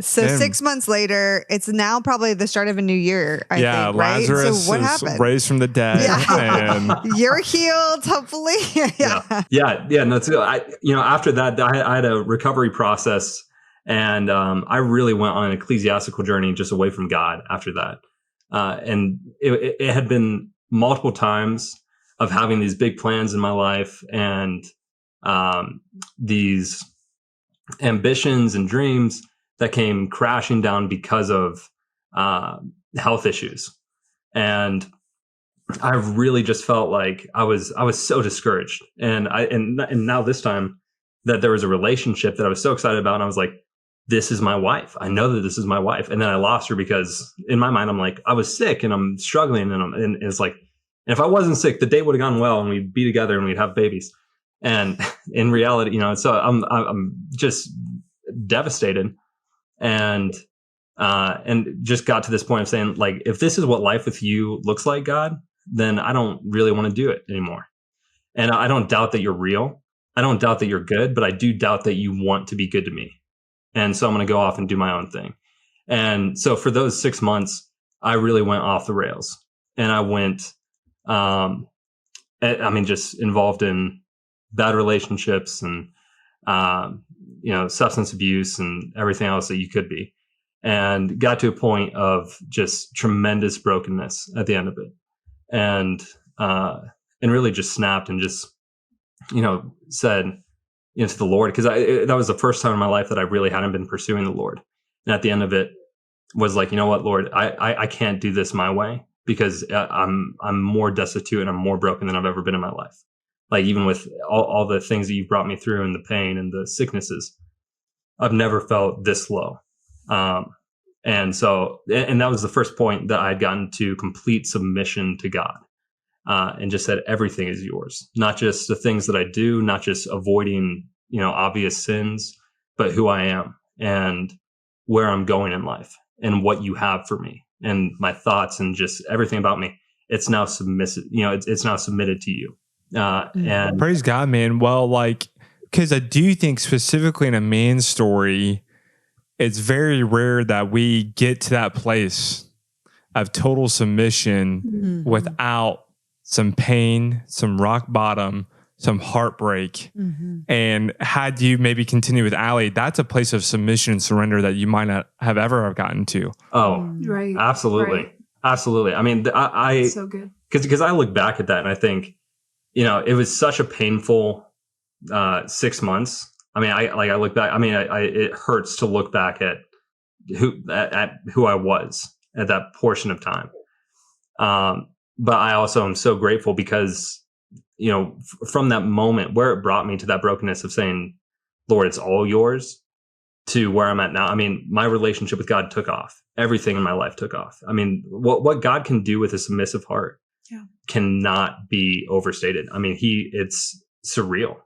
so 6 months later, it's now probably the start of a new year, I think, right? Lazarus So what is happened? raised from the dead. Yeah. And You're healed, hopefully. Yeah. No, it's good. After that, I had a recovery process, and I really went on an ecclesiastical journey just away from God after that. And it had been multiple times of having these big plans in my life and these ambitions and dreams that came crashing down because of health issues. And I really just felt like I was so discouraged. And now this time that there was a relationship that I was so excited about, and I was like, this is my wife. I know that this is my wife. And then I lost her because in my mind, I'm like, I was sick and I'm struggling, and it's like, and if I wasn't sick, the date would have gone well and we'd be together and we'd have babies. And in reality, so I'm just devastated, and just got to this point of saying, like, if this is what life with you looks like, God, then I don't really want to do it anymore. And I don't doubt that you're real. I don't doubt that you're good, but I do doubt that you want to be good to me. And so I'm going to go off and do my own thing. And so for those 6 months, I really went off the rails, and I went, just involved in bad relationships and, substance abuse and everything else that you could be, and got to a point of just tremendous brokenness at the end of it. And really just snapped and just, said, to the Lord, because that was the first time in my life that I really hadn't been pursuing the Lord. And at the end of it was like, you know what, Lord, I can't do this my way, because I'm more destitute and I'm more broken than I've ever been in my life. Like, even with all the things that you've brought me through and the pain and the sicknesses, I've never felt this low. And that was the first point that I'd gotten to complete submission to God, and just said, everything is yours, not just the things that I do, not just avoiding, obvious sins, but who I am and where I'm going in life and what you have for me and my thoughts and just everything about me. It's now submissive, it's now submitted to you. And praise God, man. Well, because I do think specifically in a man's story, it's very rare that we get to that place of total submission without some pain, some rock bottom, some heartbreak. And had you maybe continue with Ali, that's a place of submission and surrender that you might not have ever gotten to. Oh, right. Absolutely. Right. Absolutely. I mean, I so good. Because I look back at that and I think, it was such a painful 6 months. I mean, I look back. I mean, it hurts to look back at who I was at that portion of time. But I also am so grateful because, from that moment where it brought me to that brokenness of saying, Lord, it's all yours, to where I'm at now. I mean, my relationship with God took off. Everything in my life took off. I mean, what God can do with a submissive heart cannot be overstated. I mean, it's surreal.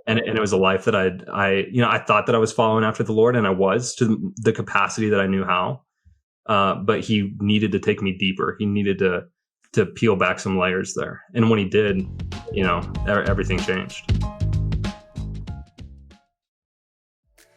And it was a life that I thought that I was following after the Lord, and I was, to the capacity that I knew how. But he needed to take me deeper. He needed to peel back some layers there. And when he did, everything changed.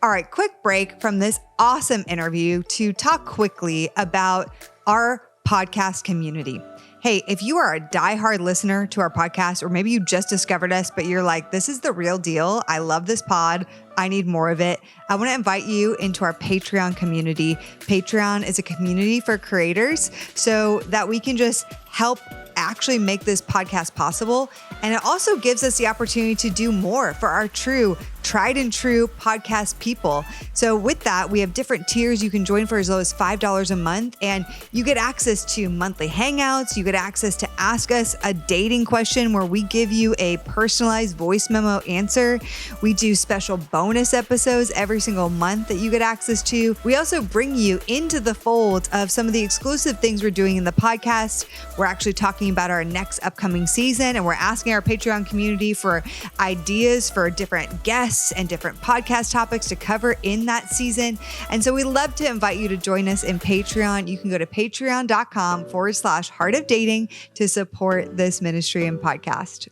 All right, quick break from this awesome interview to talk quickly about our podcast community. Hey, if you are a diehard listener to our podcast, or maybe you just discovered us, but you're like, this is the real deal. I love this pod. I need more of it. I want to invite you into our Patreon community. Patreon is a community for creators so that we can just help actually make this podcast possible. And it also gives us the opportunity to do more for our true tried and true podcast people. So with that, we have different tiers you can join for as low as $5 a month, and you get access to monthly hangouts. You get access to ask us a dating question where we give you a personalized voice memo answer. We do special bonus episodes every single month that you get access to. We also bring you into the fold of some of the exclusive things we're doing in the podcast. We're actually talking about our next upcoming season, and we're asking our Patreon community for ideas for different guests and different podcast topics to cover in that season. And so we love to invite you to join us in Patreon. You can go to patreon.com/Heart of Dating to support this ministry and podcast.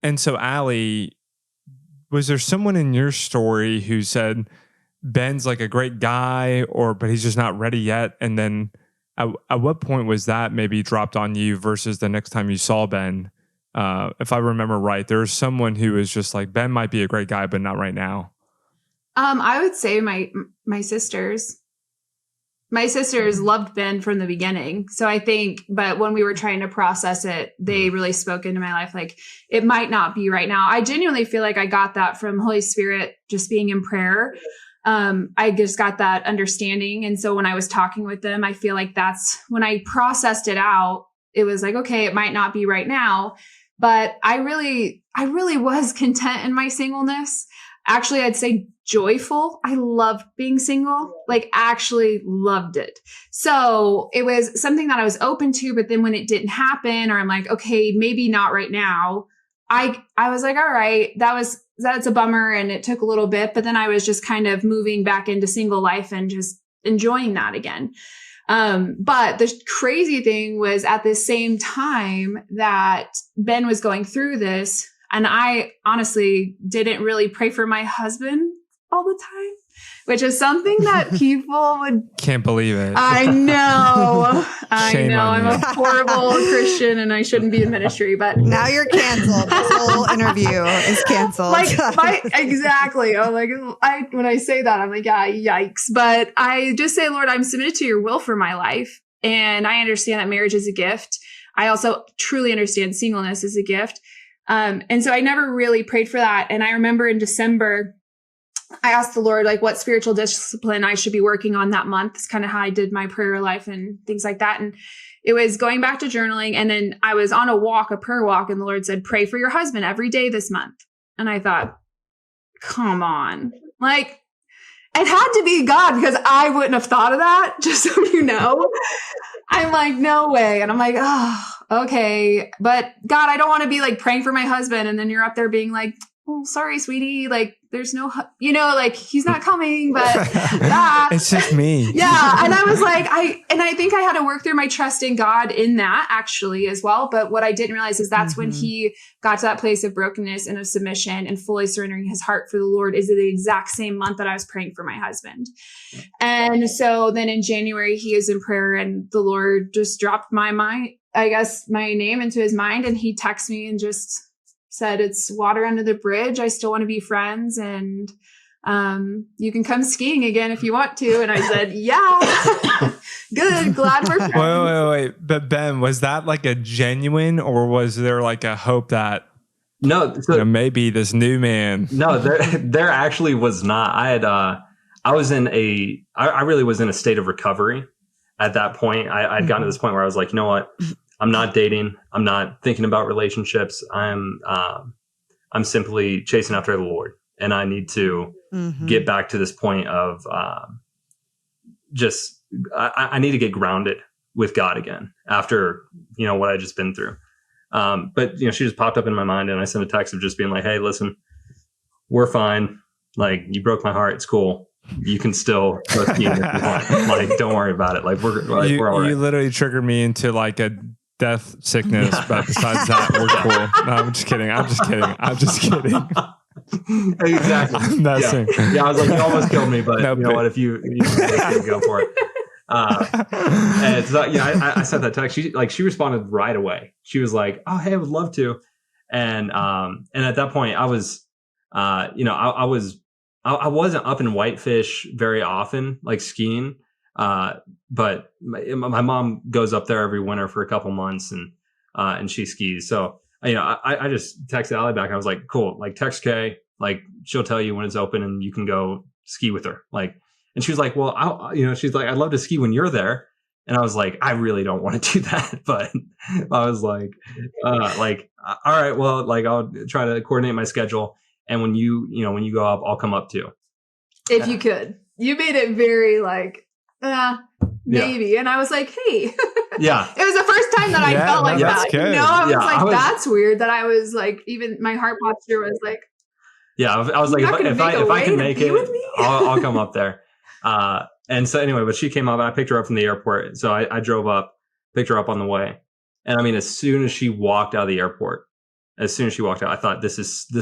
And so, Ali, was there someone in your story who said, Ben's like a great guy, but he's just not ready yet? And then at what point was that maybe dropped on you versus the next time you saw Ben? If I remember right, there was someone who was just like, Ben might be a great guy, but not right now. I would say my sisters. My sisters loved Ben from the beginning. So I think, but when we were trying to process it, they really spoke into my life. Like, it might not be right now. I genuinely feel like I got that from Holy Spirit, just being in prayer. I just got that understanding. And so when I was talking with them, I feel like that's when I processed it out. It was like, okay, it might not be right now, but I really was content in my singleness. Actually, I'd say joyful. I loved being single, like actually loved it. So it was something that I was open to, but then when it didn't happen, or I'm like, okay, maybe not right now, I was like, all right, that's a bummer. And it took a little bit, but then I was just kind of moving back into single life and just enjoying that again. But the crazy thing was, at the same time that Ben was going through this, and I honestly didn't really pray for my husband all the time, which is something that people would... Can't believe it. I know. Shame on I'm you. a horrible Christian and I shouldn't be in ministry, but... Now you're canceled. This whole interview is canceled. Exactly. I'm like, when I say that, I'm like, yeah, yikes. But I just say, Lord, I'm submitted to your will for my life. And I understand that marriage is a gift. I also truly understand singleness is a gift. And so I never really prayed for that. And I remember in December, I asked the Lord, like, what spiritual discipline I should be working on that month. It's kind of how I did my prayer life and things like that. And it was going back to journaling. And then I was on a prayer walk, and the Lord said, pray for your husband every day this month. And I thought, come on, like, it had to be God, because I wouldn't have thought of that, just so you know. I'm like, no way. And I'm like, oh, okay. But God, I don't want to be like praying for my husband, and then you're up there being like, oh, sorry, sweetie. Like, there's no, like, he's not coming, but it's just me. Yeah. And I was like, I think I had to work through my trust in God in that actually as well. But what I didn't realize is that's when he got to that place of brokenness and of submission and fully surrendering his heart for the Lord, is the exact same month that I was praying for my husband. And so then in January, he is in prayer, and the Lord just dropped my name into his mind. And he texted me and just said, it's water under the bridge. I still want to be friends, and you can come skiing again if you want to. And I said, yeah, good. Glad we're friends. Wait. But Ben, was that like a genuine, or was there like a hope that maybe this new man? No, there actually was not. I really was in a state of recovery at that point. I'd gotten to this point where I was like, you know what? I'm not dating. I'm not thinking about relationships. I'm simply chasing after the Lord, and I need to get back to this point of I need to get grounded with God again after what I just been through. But she just popped up in my mind, and I sent a text of just being like, "Hey, listen, we're fine. Like, you broke my heart. It's cool. You can still go skiing if you want. Like, don't worry about it. Like, we're all right." You literally triggered me into like a death sickness, but besides that, we're cool. No, I'm just kidding. Exactly. I'm messing. Yeah, I was like, you almost killed me, but you know what? If you go for it. And so, I sent that text. She responded right away. She was like, "Oh, hey, I would love to." And at that point, I was, I wasn't up in Whitefish very often, like skiing. But my mom goes up there every winter for a couple months, and she skis. So, I just texted Ali back. I was like, cool, like text Kay, like she'll tell you when it's open and you can go ski with her. Like, and she was like, well, she's like, I'd love to ski when you're there. And I was like, I really don't want to do that. But I was like, all right, well, like I'll try to coordinate my schedule. And when you go up, I'll come up too. If you could. You made it very like, maybe. Yeah. And I was like, hey. Yeah. It was the first time that I felt like that. Good. I was that's weird that I was like, even my heart posture was like. Yeah, I was like, if I can make it, I'll come up there. And so anyway, but she came up and I picked her up from the airport. So I drove up, picked her up on the way. And I mean, as soon as she walked out of the airport, I thought this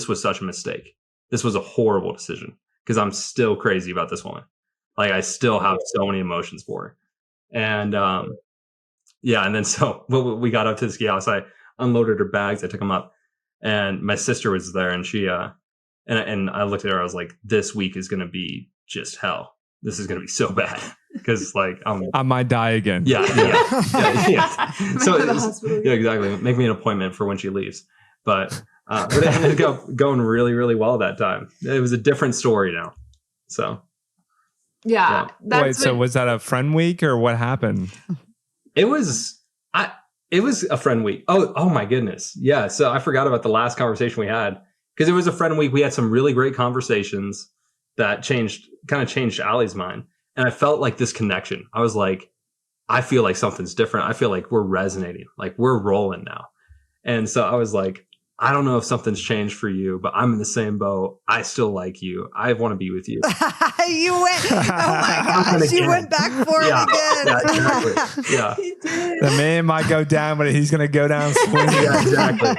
was such a mistake. This was a horrible decision because I'm still crazy about this woman. Like I still have so many emotions for her. And and then so we got up to the ski house. I unloaded her bags. I took them up and my sister was there and she, and I looked at her, I was like, this week is going to be just hell. This is going to be so bad because like I might die again. Yeah. So yeah, exactly. Make me an appointment for when she leaves. But it ended up going really, really well that time. It was a different story now. So yeah. Wait, so was that a friend week or what happened? It was a friend week. Oh my goodness. Yeah. So I forgot about the last conversation we had because it was a friend week. We had some really great conversations that kind of changed Ali's mind. And I felt like this connection. I was like, I feel like something's different. I feel like we're resonating, like we're rolling now. And so I was like, I don't know if something's changed for you, but I'm in the same boat. I still like you. I want to be with you. You went, oh my gosh, you went back for it again. Yeah, exactly. Yeah. The man might go down, but he's going to go down swinging. Yeah, exactly.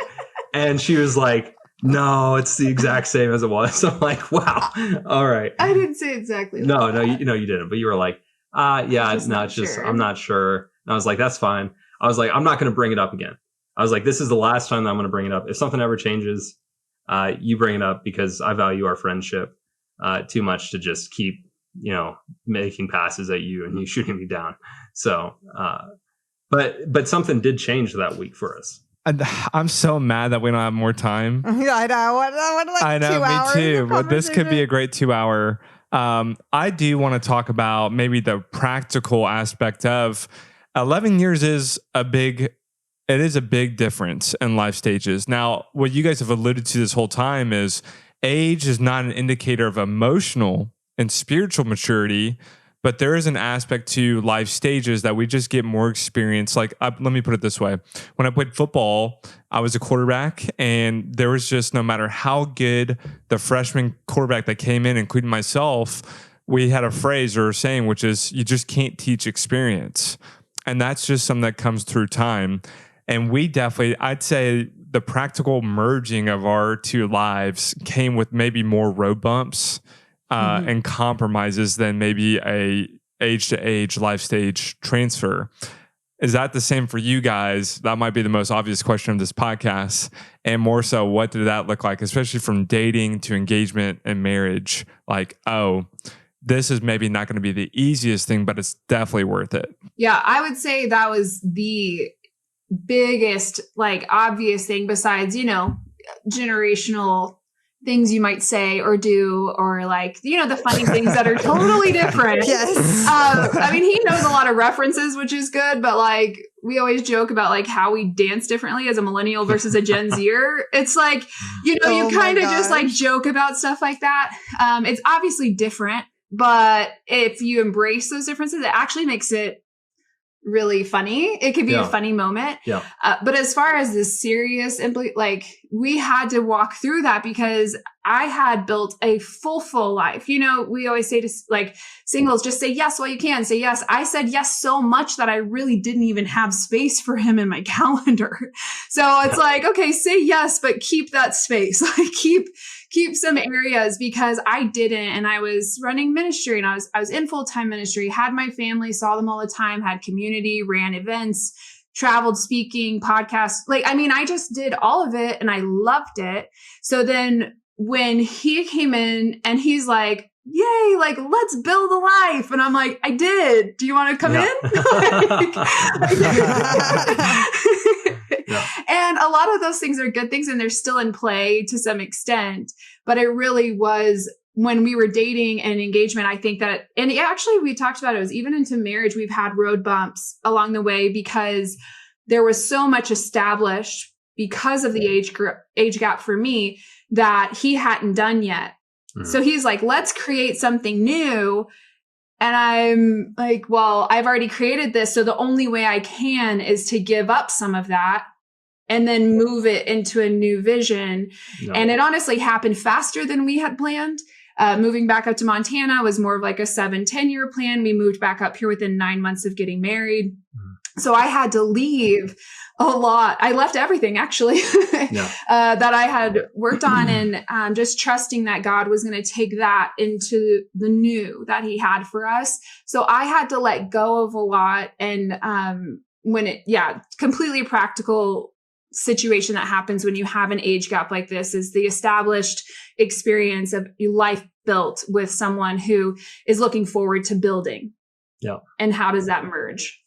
And she was like, no, it's the exact same as it was. So I'm like, wow. All right. I didn't say exactly. No, you didn't. But you were like, it's just, I'm not sure. And I was like, that's fine. I was like, I'm not going to bring it up again. I was like, this is the last time that I'm going to bring it up. If something ever changes, you bring it up because I value our friendship too much to just keep, making passes at you and you shooting me down. So, but something did change that week for us. I'm so mad that we don't have more time. Yeah, I know. I know, 2 hours. Me too. But this could be a great 2 hour. I do want to talk about maybe the practical aspect of 11 years is a big difference in life stages. Now, what you guys have alluded to this whole time is age is not an indicator of emotional and spiritual maturity, but there is an aspect to life stages that we just get more experience. Like, let me put it this way. When I played football, I was a quarterback, and there was just, no matter how good the freshman quarterback that came in, including myself, we had a phrase or a saying, which is, you just can't teach experience. And that's just something that comes through time. And we definitely, I'd say the practical merging of our two lives came with maybe more road bumps and compromises than maybe a age-to-age life stage transfer. Is that the same for you guys? That might be the most obvious question of this podcast. And more so, what did that look like, especially from dating to engagement and marriage? Like, this is maybe not going to be the easiest thing, but it's definitely worth it. Yeah, I would say that was the biggest, obvious thing besides, generational things you might say or do, or the funny things that are totally different. Yes. I mean, he knows a lot of references, which is good, but we always joke about how we dance differently as a millennial versus a Gen Zer. It's you kind of just joke about stuff like that. It's obviously different, but if you embrace those differences, it actually makes it really funny. It could be a funny moment. Yeah. But as far as the serious, we had to walk through that because I had built a full life. We always say to singles, just say yes while you can. Say yes. I said yes so much that I really didn't even have space for him in my calendar. So it's okay, say yes, but keep that space. Keep some areas, because I didn't, and I was running ministry, and I was in full-time ministry, had my family, saw them all the time, had community, ran events, traveled speaking, podcasts. I just did all of it and I loved it. So then when he came in and he's like, yay, let's build a life. And I'm like, I did. Do you want to come in? And a lot of those things are good things and they're still in play to some extent. But it really was when we were dating and engagement, I think that, and actually we talked about it was even into marriage, we've had road bumps along the way because there was so much established because of the age gap for me that he hadn't done yet. Mm-hmm. So he's like, let's create something new. And I'm like, well, I've already created this. So the only way I can is to give up some of that and then move it into a new vision. No. And it honestly happened faster than we had planned. Moving back up to Montana was more of like a 7-10 year plan. We moved back up here within 9 months of getting married. Mm-hmm. So I had to leave a lot. I left everything actually that I had worked on and just trusting that God was going to take that into the new that he had for us. So I had to let go of a lot. And completely practical situation that happens when you have an age gap like this is the established experience of life built with someone who is looking forward to building. Yeah. And how does that merge?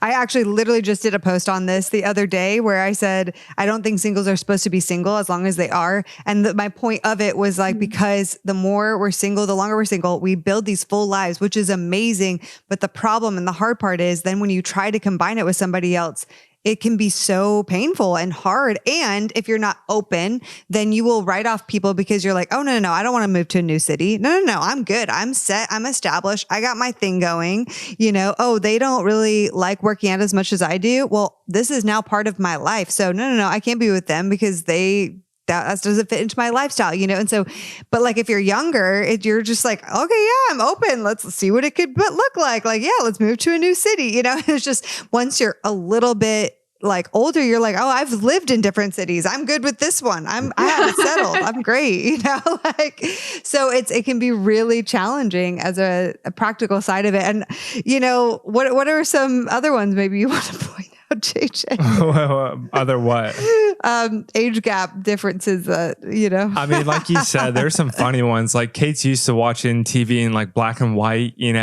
I actually literally just did a post on this the other day where I said, I don't think singles are supposed to be single as long as they are. And my point of it was like, because the more we're single, the longer we're single, we build these full lives, which is amazing. But the problem and the hard part is then when you try to combine it with somebody else, it can be so painful and hard. And if you're not open, then you will write off people because you're like, oh, no, I don't want to move to a new city. No, I'm good. I'm set. I'm established. I got my thing going. Oh, they don't really like working out as much as I do. Well, this is now part of my life. So no, I can't be with them because that doesn't fit into my lifestyle, And so, but like, if you're younger, you're just like, okay, yeah, I'm open. Let's see what it could look like. Like, yeah, let's move to a new city. It's just once you're a little bit like older, you're like, oh, I've lived in different cities. I'm good with this one. I have it settled. I'm great. So it can be really challenging as a practical side of it. And, what are some other ones maybe you want to point out, JJ? Other what? Age gap differences, I mean, like you said, there's some funny ones. Like Kate's used to watching TV in like black and white, and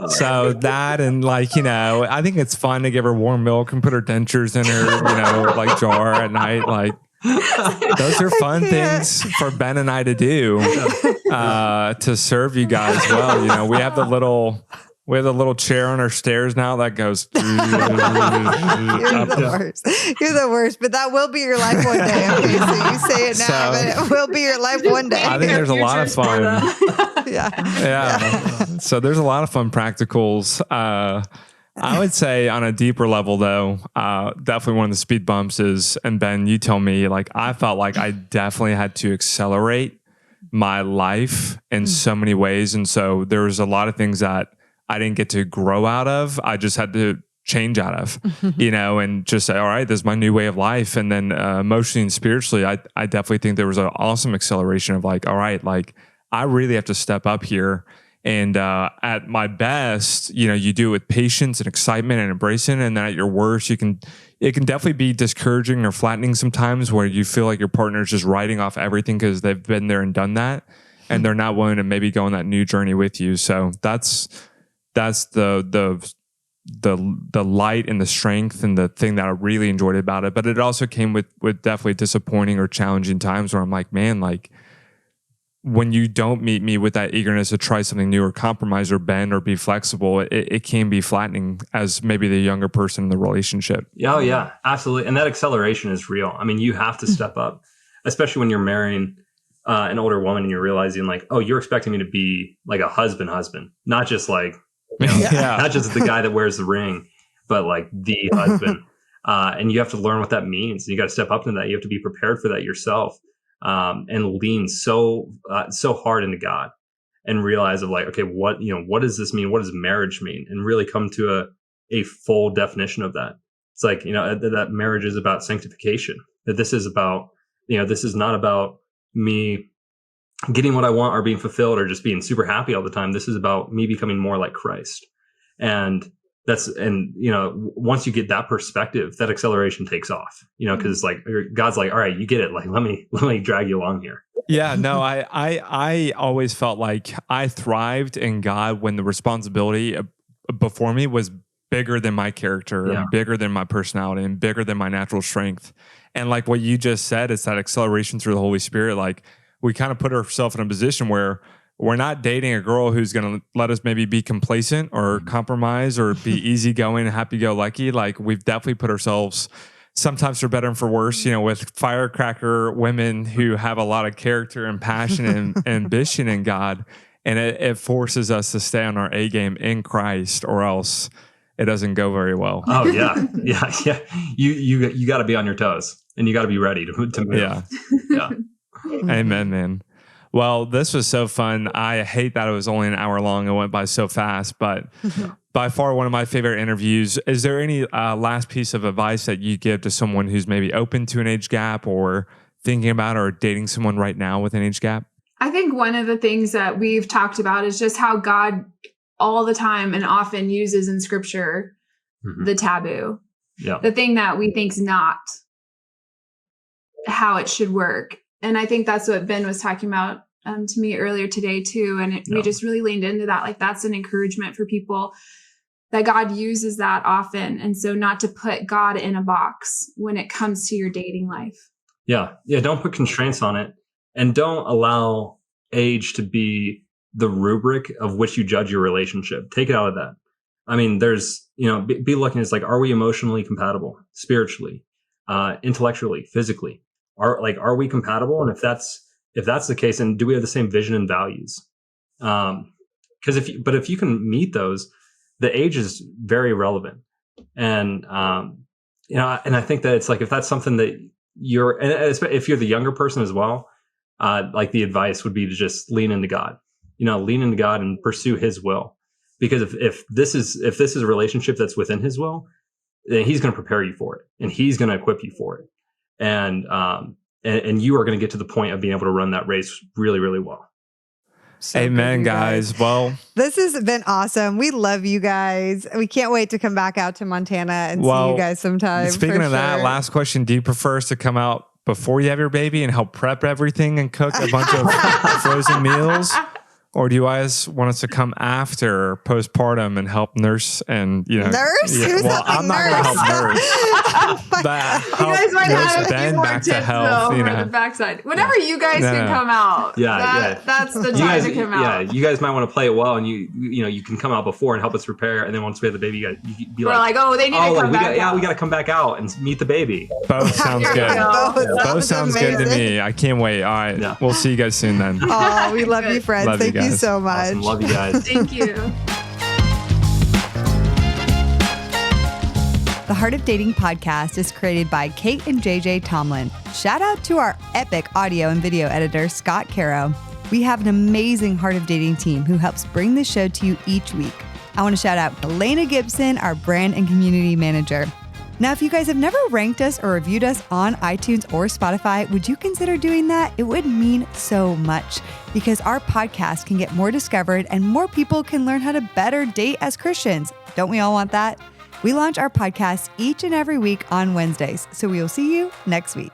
so that, and I think it's fun to give her warm milk and put her dentures in her, like jar at night. Like those are fun things for Ben and I to do, to serve you guys well. We have the little chair on our stairs now that goes. You're the worst. You're the worst. But that will be your life one day. Okay, so you say it now, but it will be your life one day. I think there's a lot of fun. Yeah. So there's a lot of fun practicals. I would say on a deeper level, though, definitely one of the speed bumps is, and Ben, you tell me, like, I felt like I definitely had to accelerate my life in so many ways. And so there was a lot of things that I didn't get to grow out of. I just had to change out of, and just say, all right, this is my new way of life. And then emotionally and spiritually, I definitely think there was an awesome acceleration of like, all right, like I really have to step up here. And at my best, you do it with patience and excitement and embracing. And then at your worst, it can definitely be discouraging or flattening sometimes where you feel like your partner's just writing off everything because they've been there and done that. And they're not willing to maybe go on that new journey with you. So that's the light and the strength and the thing that I really enjoyed about it. But it also came with definitely disappointing or challenging times where I'm like, man, like when you don't meet me with that eagerness to try something new or compromise or bend or be flexible, it can be flattening as maybe the younger person in the relationship. Oh yeah, absolutely. And that acceleration is real. I mean, you have to step up, especially when you're marrying an older woman and you're realizing like, oh, you're expecting me to be like a husband, not just like, not just the guy that wears the ring, but like the husband. And you have to learn what that means. You got to step up to that. You have to be prepared for that yourself, and lean so hard into God and realize of like, okay, what does this mean? What does marriage mean? And really come to a full definition of that. It's like, that marriage is about sanctification, that this is about, this is not about me getting what I want or being fulfilled or just being super happy all the time. This is about me becoming more like Christ. And once you get that perspective, that acceleration takes off, because like God's like, all right, you get it. Like, let me drag you along here. Yeah, no, I always felt like I thrived in God when the responsibility before me was bigger than my character Yeah. and bigger than my personality and bigger than my natural strength. And like what you just said, it's that acceleration through the Holy Spirit. Like we kind of put ourselves in a position where we're not dating a girl who's going to let us maybe be complacent or compromise or be easygoing, happy-go-lucky. Like we've definitely put ourselves, sometimes for better and for worse, with firecracker women who have a lot of character and passion and ambition in God. And it forces us to stay on our A game in Christ, or else it doesn't go very well. Oh yeah. Yeah. You got to be on your toes and you got to be ready to move. Yeah. Yeah. Amen, man. Well, this was so fun. I hate that it was only an hour long. It went by so fast, but by far one of my favorite interviews. Is there any last piece of advice that you give to someone who's maybe open to an age gap or thinking about or dating someone right now with an age gap? I think one of the things that we've talked about is just how God all the time and often uses in scripture the taboo, the thing that we think's not how it should work. And I think that's what Ben was talking about to me earlier today too. And we just really leaned into that. Like that's an encouragement for people that God uses that often. And so not to put God in a box when it comes to your dating life. Yeah. Yeah. Don't put constraints on it and don't allow age to be the rubric of which you judge your relationship. Take it out of that. I mean, there's, be looking at like, are we emotionally compatible, spiritually, intellectually, physically? Are we compatible? And if that's the case, then do we have the same vision and values? Because if you can meet those, the age is very relevant. And and I think that it's like if that's something that if you're the younger person as well, like the advice would be to just lean into God. Lean into God and pursue His will. Because if this is a relationship that's within His will, then He's going to prepare you for it, and He's going to equip you for it. And you are going to get to the point of being able to run that race really, really well. So Amen, good, guys. Well, this has been awesome. We love you guys. We can't wait to come back out to Montana and see you guys sometime. Speaking of that, last question. Do you prefer us to come out before you have your baby and help prep everything and cook a bunch of frozen meals? Or do you guys want us to come after postpartum and help nurse and, Nurse? Yeah, Who's I'm not going to help nurse. But You guys might have a few Ben more back to tips health. though for the backside. Whenever you guys can come out. That's the time to come out. Yeah, you guys might want to play it well, and you can come out before and help us prepare, and then once we have the baby, you be We're like, oh, they need to come back out. We got to come back out and meet the baby. Both sounds good. Both sounds good to amazing. me. I can't wait. All right. Yeah. We'll see you guys soon then. Oh, we love you, friends. Love you Thank you guys. so much. Awesome. Love you guys. Thank you. The Heart of Dating podcast is created by Kate and JJ Tomlin. Shout out to our epic audio and video editor, Scott Caro. We have an amazing Heart of Dating team who helps bring the show to you each week. I want to shout out Elena Gibson, our brand and community manager. Now, if you guys have never ranked us or reviewed us on iTunes or Spotify, would you consider doing that? It would mean so much because our podcast can get more discovered and more people can learn how to better date as Christians. Don't we all want that? We launch our podcast each and every week on Wednesdays, so we will see you next week.